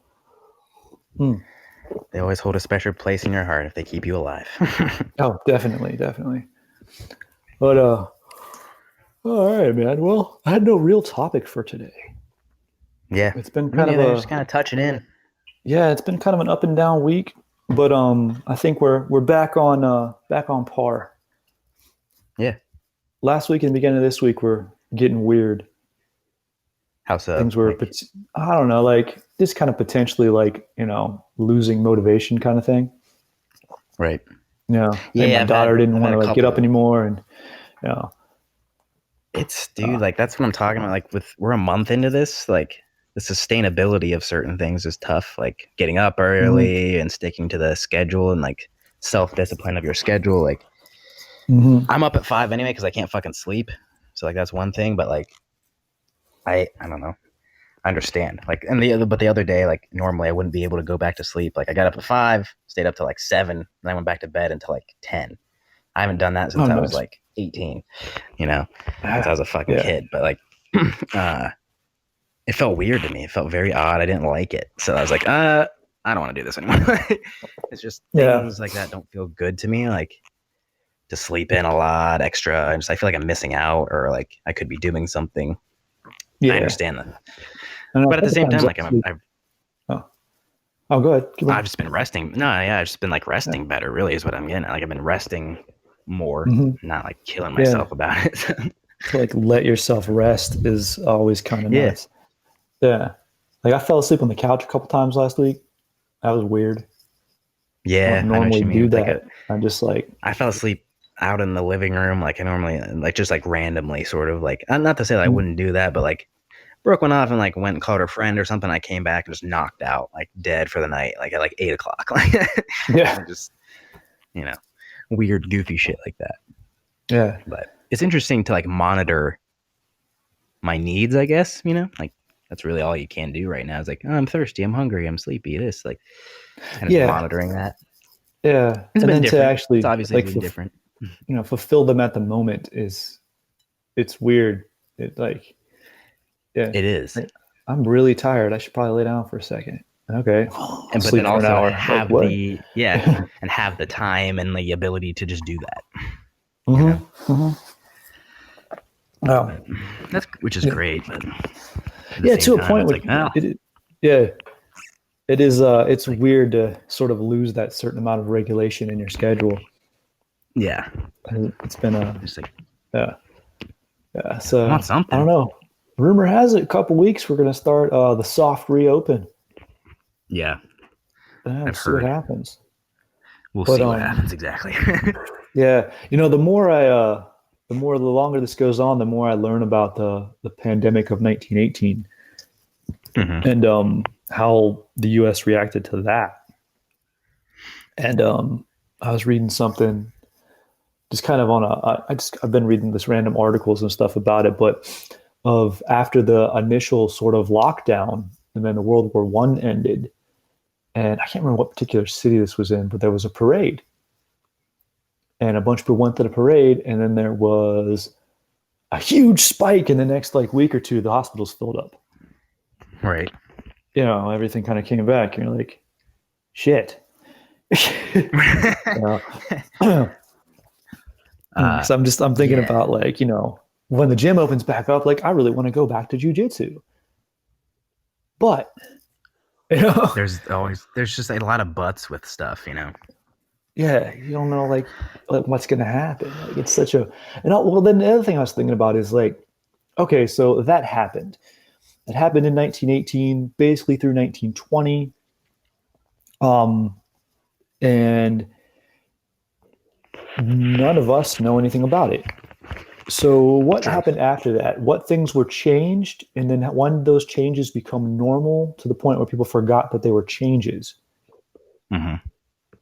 They always hold a special place in your heart if they keep you alive. Oh, definitely. But all right, man. Well, I had no real topic for today. Yeah, it's been kind of just kind of touching in. Yeah, it's been kind of an up and down week, but I think we're back on par. Yeah. Last week and the beginning of this week were getting weird. How so? Things were, I don't know, like this kind of potentially like, losing motivation kind of thing. Right. Yeah. My daughter didn't want to like get up anymore, and it's like that's what I'm talking about. Like we're a month into this, like the sustainability of certain things is tough. Like getting up early and sticking to the schedule and like self-discipline of your schedule. Like I'm up at 5 anyway because I can't fucking sleep. So like that's one thing, but like I don't know. I understand. Like, and the other day, like normally I wouldn't be able to go back to sleep. Like I got up at 5, stayed up till like 7, and I went back to bed until like 10. I haven't done that since I was nice. like 18, since I was a fucking Yeah. kid. But like, it felt weird to me. It felt very odd. I didn't like it. So I was like, I don't want to do this anymore. It's just things like that don't feel good to me. Like to sleep in a lot extra. I feel like I'm missing out, or like I could be doing something. Yeah. I understand that. And But at the same time, like go ahead. I've just been resting. No, yeah, I've just been like resting better, really, is what I'm getting at. Like I've been resting more, not like killing myself about it. To like let yourself rest is always kind of nice. Yeah. Like I fell asleep on the couch a couple times last week. That was weird. Yeah. I don't normally do that. Like I'm just like, I fell asleep out in the living room. Like I normally, like just like randomly sort of like, not to say that I wouldn't do that, but like Brooke went off and like went and called her friend or something. I came back and just knocked out, like dead for the night, like at like 8 o'clock. Like, just, weird, goofy shit like that. Yeah. But it's interesting to like monitor my needs, I guess, like that's really all you can do right now. It's like, oh, I'm thirsty, I'm hungry, I'm sleepy. This like kind of monitoring that. Yeah. It's been different. To actually, it's obviously been different. Fulfill them at the moment it's weird. It like, yeah, it is. Like, I'm really tired. I should probably lay down for a second. Okay. And but then also have the and have the time and the ability to just do that. Wow. That's which is great. But to a point where it is it's like, weird to sort of lose that certain amount of regulation in your schedule. Yeah. It's been so I want something. I don't know. Rumor has it a couple weeks we're going to start the soft reopen. Yeah. I've see heard. What happens. We'll see what happens exactly. Yeah. The longer this goes on, the more I learn about the pandemic of 1918 and how the U.S. reacted to that. And I was reading something just kind of on I've been reading this random articles and stuff about it, but of after the initial sort of lockdown and then the World War I ended, and I can't remember what particular city this was in, but there was a parade. And a bunch of people went to the parade, and then there was a huge spike in the next like week or two. The hospitals filled up. Right. Everything kind of came back. And you're like, shit. So I'm thinking about like, when the gym opens back up, like I really want to go back to jujitsu. But there's just a lot of buts with stuff, Yeah, you don't know like what's gonna happen. Like it's such a then the other thing I was thinking about is like, okay, so that happened. It happened in 1918, basically through 1920. And none of us know anything about it. So what happened after that? What things were changed? And then when those changes become normal to the point where people forgot that they were changes?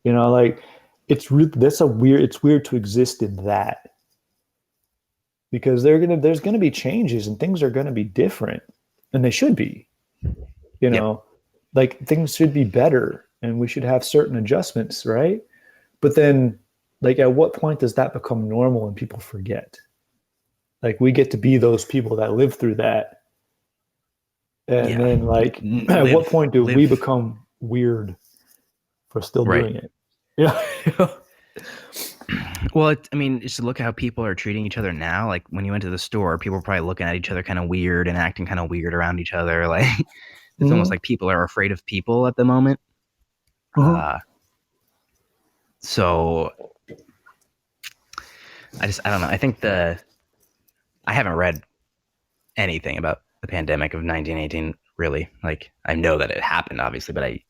Like it's weird to exist in that, because there's gonna be changes and things are gonna be different, and they should be. Like things should be better and we should have certain adjustments, right? But then, like, at what point does that become normal and people forget? Like, we get to be those people that live through that. And then, like, at what point do we become weird for still doing it? Yeah. Well, just look at how people are treating each other now. Like, when you went to the store, people were probably looking at each other kind of weird and acting kind of weird around each other. Like, it's almost like people are afraid of people at the moment. So I don't know. I think I haven't read anything about the pandemic of 1918, really. Like, I know that it happened, obviously, but I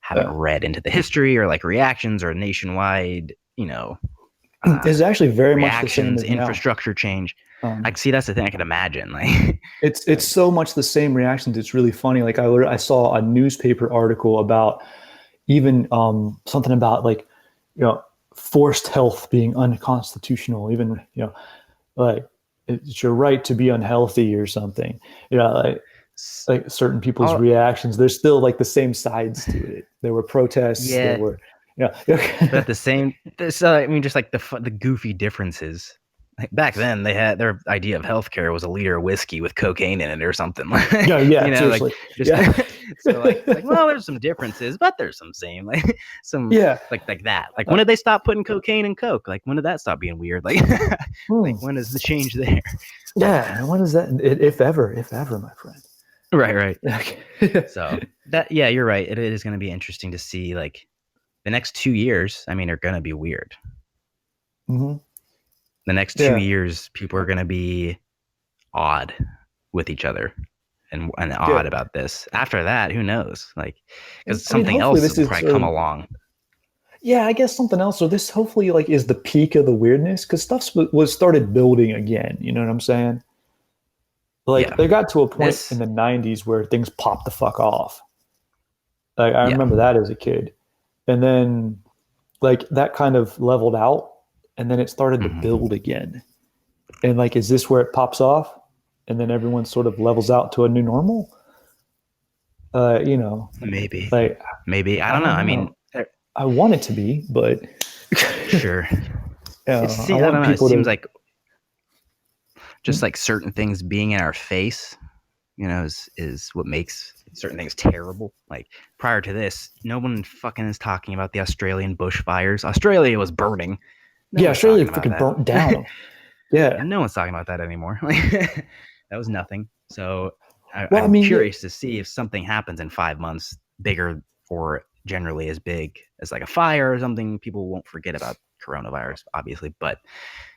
haven't read into the history or like reactions or nationwide, it's actually very much the same as infrastructure change. I see, that's the thing I can imagine. Like it's so much the same reactions. It's really funny. Like I saw a newspaper article about even something about like, forced health being unconstitutional, even, like it's your right to be unhealthy or something, like, like certain people's All- reactions. There's still like the same sides to it. There were protests. Yeah. There were, But at the same, I mean, just like the goofy differences. Like back then, they had their idea of healthcare was a liter of whiskey with cocaine in it or something. yeah, yeah, you know, seriously. like just Yeah. so like well, there's some differences, but there's some same like some Yeah. like that. Like when did they stop putting cocaine in coke? Like when did that stop being weird? Like like when is the change there? Yeah. And when is that? If ever, my friend. Right. Okay. So that you're right. It is going to be interesting to see like the next 2 years. I mean, are going to be weird. Mm-hmm. The next 2 years, people are going to be odd with each other and odd about this. After that, who knows? Like, because something else will probably come along. Yeah, I guess something else. So this hopefully like is the peak of the weirdness because stuff was started building again. You know what I'm saying? Like they got to a point in the 90s where things popped the fuck off. Like I remember that as a kid. And then like that kind of leveled out and then it started to build again. And like, is this where it pops off? And then everyone sort of levels out to a new normal? You know, maybe. Like I don't know. I mean, I want it to be, but sure. I don't know. It seems like just like certain things being in our face, you know, is what makes certain things terrible. Like prior to this, no one fucking is talking about the Australian bushfires. Australia was burning. Australia freaking burnt down. Yeah. And no one's talking about that anymore. That was nothing. So I'm curious to see if something happens in 5 months, bigger or generally as big as like a fire or something. People won't forget about coronavirus, obviously, but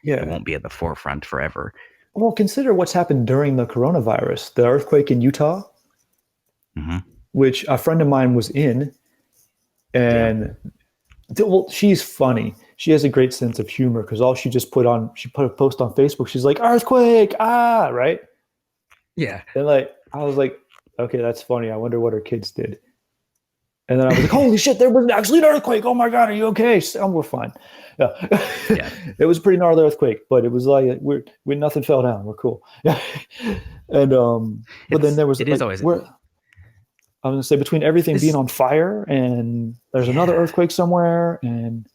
it won't be at the forefront forever. Well, consider what's happened during the coronavirus, the earthquake in Utah, which a friend of mine was in. And well, she's funny. She has a great sense of humor because all she put a post on Facebook. She's like, earthquake, right? Yeah. And like, I was like, okay, that's funny. I wonder what her kids did. And then I was like, holy shit, there was actually an earthquake. Oh my God, are you okay? We're fine. Yeah. It was a pretty gnarly earthquake, but it was like, nothing fell down. We're cool. And, but then there was, I was going to say between everything being on fire and there's another earthquake somewhere. And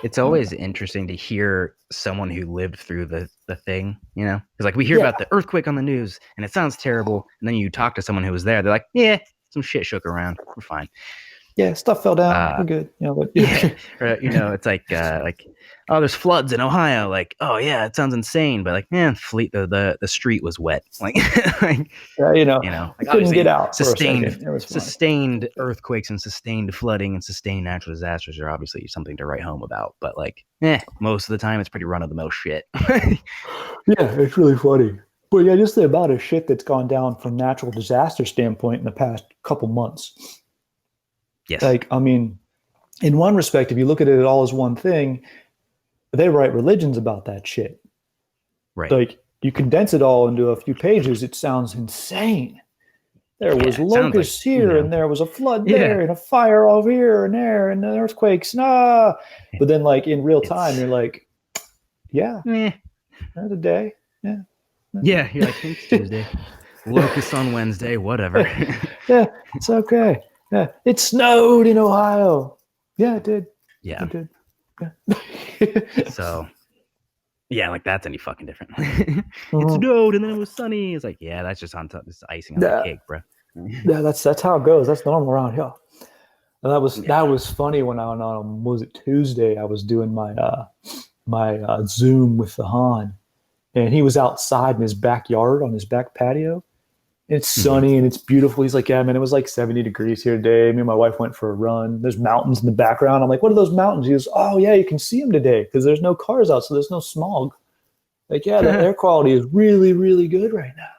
it's always interesting to hear someone who lived through the thing, you know, because like we hear about the earthquake on the news and it sounds terrible. And then you talk to someone who was there. They're like, yeah, some shit shook around. We're fine. Yeah, stuff fell down. We're good. You know, but, you know, it's like, oh, there's floods in Ohio. Like, oh yeah, it sounds insane, but like, the street was wet. Like, you know, like couldn't get out. Sustained earthquakes and sustained flooding and sustained natural disasters are obviously something to write home about. But like, most of the time, it's pretty run of the mill shit. Yeah, it's really funny. But yeah, just the amount of shit that's gone down from natural disaster standpoint in the past couple months. Yes. Like, I mean, in one respect, if you look at it all as one thing, they write religions about that shit. Right. Like, you condense it all into a few pages, it sounds insane. There was locusts here, and there was a flood there, and a fire over here and there, and then earthquakes. But then, like, in real time, you're like, there's a day. Yeah, you're like, it's Tuesday. Locusts on Wednesday, whatever. Yeah, it's okay. Yeah, it snowed in Ohio. Yeah, it did. Yeah. It did. Yeah. So, yeah, like that's any fucking different. It snowed and then it was sunny. It's like, yeah, that's just on top. This icing on the cake, bro. Yeah, that's how it goes. That's normal around here. And that was funny when was it Tuesday? I was doing my Zoom with the Han, and he was outside in his backyard on his back patio. It's sunny and it's beautiful. He's like, yeah, man, it was like 70 degrees here today. Me and my wife went for a run. There's mountains in the background. I'm like, what are those mountains? He goes, oh, yeah, you can see them today because there's no cars out, so there's no smog. Like, yeah, the air quality is really, really good right now.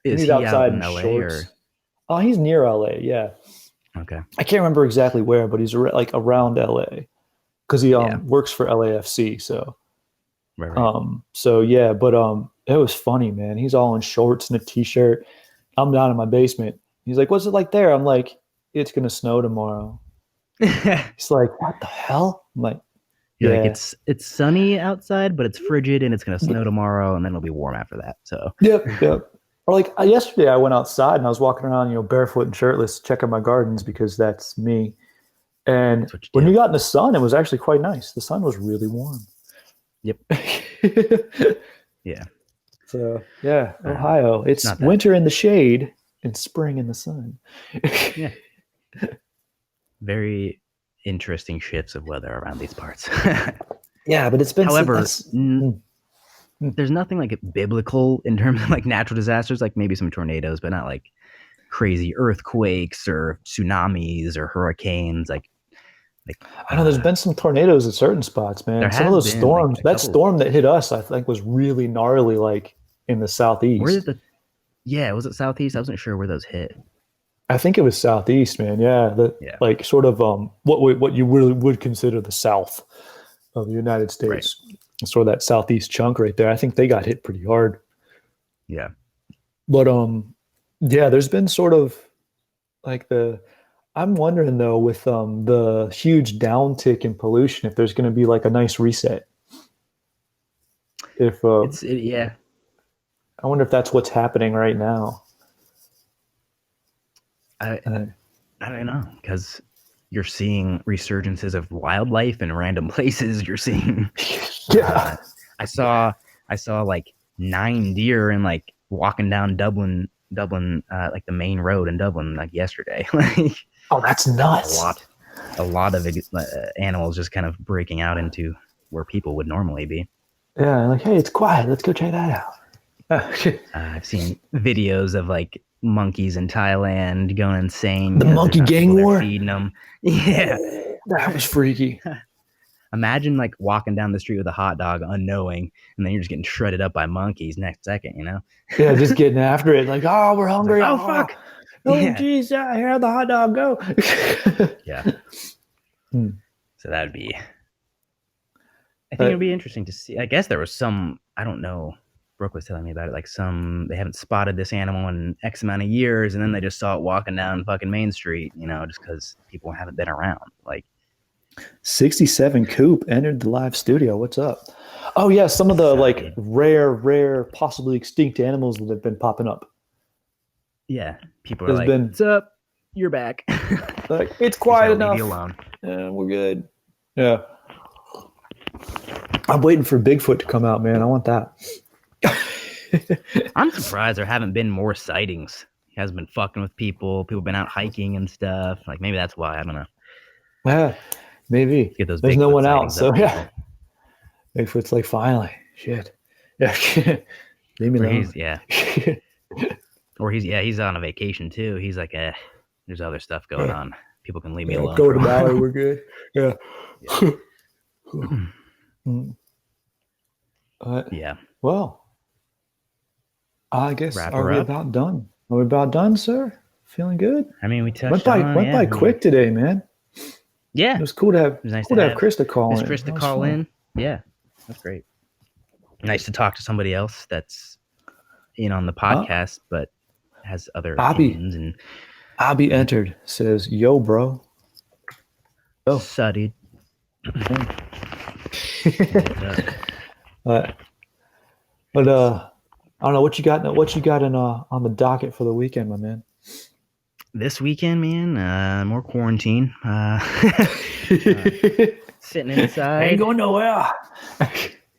Is he outside in LA shorts. Oh, he's near LA, yeah. Okay. I can't remember exactly where, but he's like around LA because he works for LAFC, so. Right. So yeah, but it was funny, man. He's all in shorts and a t-shirt. I'm down in my basement. He's like, what's it like there? I'm like, it's gonna snow tomorrow. He's like, what the hell? I'm like, You're like Yeah. it's sunny outside, but it's frigid and it's gonna snow tomorrow, and then it'll be warm after that. So Yep. Or like yesterday, I went outside and I was walking around, barefoot and shirtless, checking my gardens because that's me. And that's what when you you do. got in the sun, it was actually quite nice. The sun was really warm. Yep. Yeah. So yeah, Uh, Ohio. it's It's not that. winter in the shade and spring in the sun. Yeah. Very interesting shifts of weather around these parts. Yeah, but it's been However, mm, there's nothing like biblical in terms of like natural disasters, like maybe some tornadoes, but not like crazy earthquakes or tsunamis or hurricanes. Like I know there's been some tornadoes at certain spots, there man. Some of has those been like storms, a that couple. storm that hit us, I think was really gnarly, like in the Where did southeast. was it southeast? I wasn't sure where those hit. I think it was southeast, man. Yeah, Yeah, like sort of what you really would consider the south of the United right. States, sort of that southeast chunk right there. I think they got hit pretty hard. Yeah, But yeah, there's been sort of like I'm wondering though with the huge downtick in pollution if there's going to be like a nice reset. If yeah. I wonder if that's what's happening right now. I Uh, I don't know because you're seeing resurgences of wildlife in random places. You're seeing yeah. I saw like 9 deer and like walking down Dublin, like the main road in Dublin, like yesterday. Like Oh, that's a nuts. lot of animals just kind of breaking out into where people would normally be. Yeah, like hey, it's quiet. Let's go check that out. I've seen videos of like monkeys in Thailand going insane. The because monkey there's not gang people there war? feeding them. Yeah. That was freaky. Imagine like walking down the street with a hot dog unknowing, and then you're just getting shredded up by monkeys next second, you know? Yeah, just getting after it. Like, oh, we're It's hungry. like, oh, Oh, fuck. oh, Yeah. geez, yeah, here the hot dog go. Yeah. Hmm. So that would be, I think it would be interesting to see. I guess there was some, I don't know. Brooke was telling me about it. Like they haven't spotted this animal in X amount of years, and then they just saw it walking down fucking Main Street, just because people haven't been around. Like, 67 Coop entered the live studio. What's up? Oh, yeah, some of the like rare, possibly extinct animals that have been popping up. yeah, people are There's like, been "What's up? You're back." like it's quiet Leave enough. you alone. Yeah, we're good. Yeah. I'm waiting for Bigfoot to come out, man. I want that. I'm surprised there haven't been more sightings. He hasn't been fucking with people. People have been out hiking and stuff. Like maybe that's why. I don't know. Yeah, maybe. Get those There's Bigfoot no one out, sightings so up, yeah. Bigfoot's like, finally, shit. Yeah, leave me alone. He's on a vacation too. He's like, there's other stuff going on. People can leave me alone. Go to Maui, we're good. Yeah. Yeah. Well, I guess Wrap are her we up. about done? Are we about done, sir? Feeling good? I mean, we touched went by quick today, man. Yeah. It was cool to have Christa call in. Christa call in. Yeah, that's great. Nice to talk to somebody else that's in on the podcast, but has other opinions. And Abby entered, says, "Yo, bro." Oh, studied. But I don't know what you got. What you got in on the docket for the weekend, my man? This weekend, man, more quarantine. Sitting inside. Ain't going nowhere.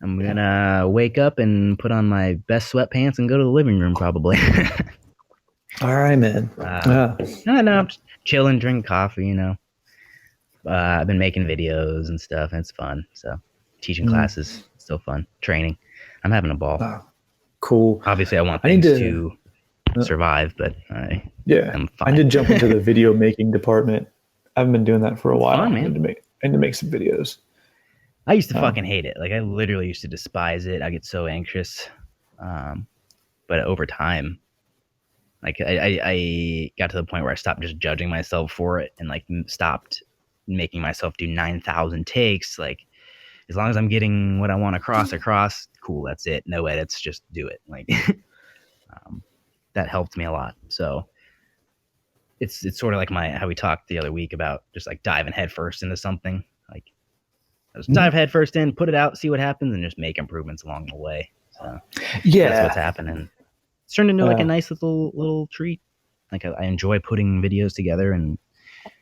I'm gonna wake up and put on my best sweatpants and go to the living room, probably. All right, man. No, I'm just chilling, drinking coffee. I've been making videos and stuff, and it's fun. So, teaching classes, still fun. Training, I'm having a ball. Cool. Obviously, I want things to survive, but I'm fine. I need to jump into the video making department. I haven't been doing that for a while. Fun, man. I need to make some videos. I used to fucking hate it. Like I literally used to despise it. I get so anxious. But over time, like I got to the point where I stopped just judging myself for it and like stopped making myself do 9,000 takes. Like as long as I'm getting what I want across, cool. That's it. No edits, just do it. Like that helped me a lot. So it's sort of like how we talked the other week about just like diving headfirst into something. Like Just dive head first in, put it out, see what happens, and just make improvements along the way. So Yeah, that's what's happening. It's turned into like a nice little treat. Like I enjoy putting videos together and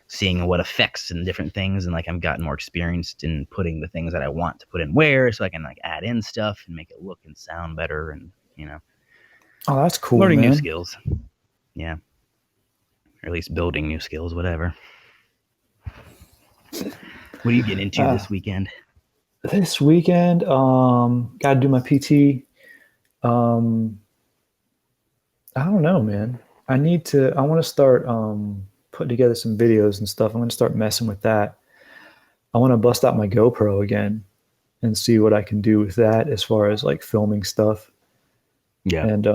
seeing what effects and different things, and like I've gotten more experienced in putting the things that I want to put in where, so I can like add in stuff and make it look and sound better, and Oh, that's cool. learning man. new skills. Yeah, or at least building new skills, whatever. What do you get into this weekend? This weekend, got to do my PT. I don't know, man. I want to start putting together some videos and stuff. I'm going to start messing with that. I want to bust out my GoPro again and see what I can do with that as far as like filming stuff. Yeah. And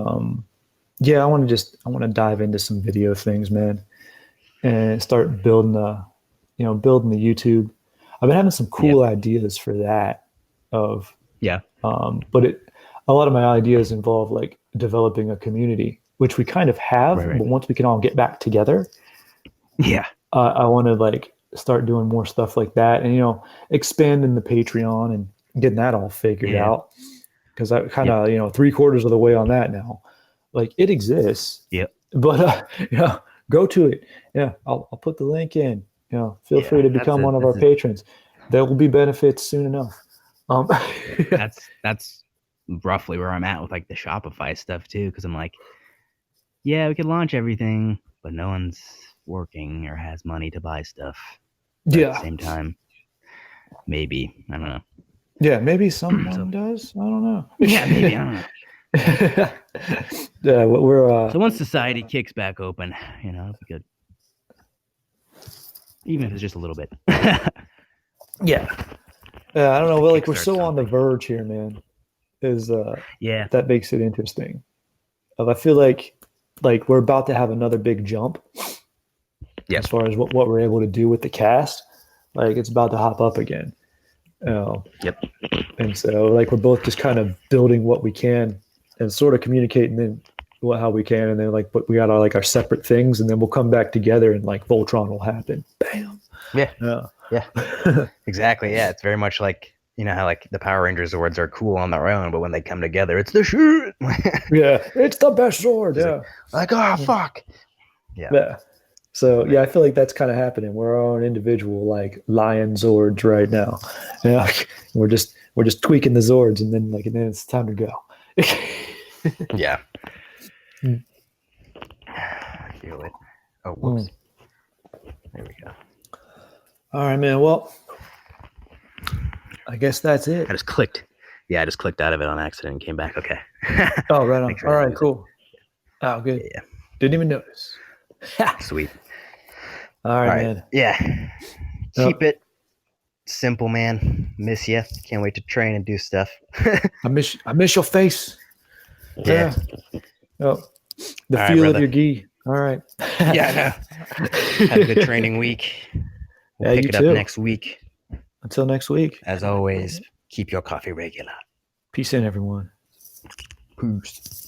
yeah, I want to dive into some video things, man, and start building the YouTube. I've been having some cool ideas for that but a lot of my ideas involve like developing a community, which we kind of have, Right. but once we can all get back together, I want to like start doing more stuff like that, and expanding the Patreon and getting that all figured out, because I kind of 3/4 of the way on that now. Like it exists, but go to it. I'll put the link in. Feel free to become one of our patrons. There will be benefits soon enough. That's roughly where I'm at with like the Shopify stuff too, because I'm like, yeah, we could launch everything, but no one's working or has money to buy stuff. But at the same time, maybe, I don't know. Yeah, maybe someone does. I don't know. Yeah, maybe, I don't know. Yeah, we're so once society kicks back open, it'll be good. Even if it's just a little bit. Yeah, I don't know. Well, like we're so on the verge here, man. That makes it interesting. I feel like we're about to have another big jump. As far as what we're able to do with the cast, like it's about to hop up again. And so like we're both just kind of building what we can and sort of communicating in how we can, and then like but we got our separate things, and then we'll come back together and like Voltron will happen. Bam. Yeah. Exactly. Yeah, it's very much like how like the Power Rangers Zords are cool on their own, but when they come together, it's the shit. Yeah, it's the best sword. Yeah. Like oh fuck. Yeah. So I feel like that's kind of happening. We're our own individual like lion Zords right now. We're just tweaking the Zords, and then it's time to go. Yeah. I feel it. Oh, whoops. There we go. All right, man. Well, I guess that's it. I just clicked. Yeah, I just clicked out of it on accident and came back. Okay. Oh, right on. All right, cool. Oh, good. Yeah. Didn't even notice. Sweet. All right, man. Yeah. Keep it simple, man. Miss you. Can't wait to train and do stuff. I miss your face. Yeah. Oh, the feel of your gi. All right. Yeah, I know. Have a good training week. We'll pick it up next week. Until next week. As always, keep your coffee regular. Peace in, everyone. Peace.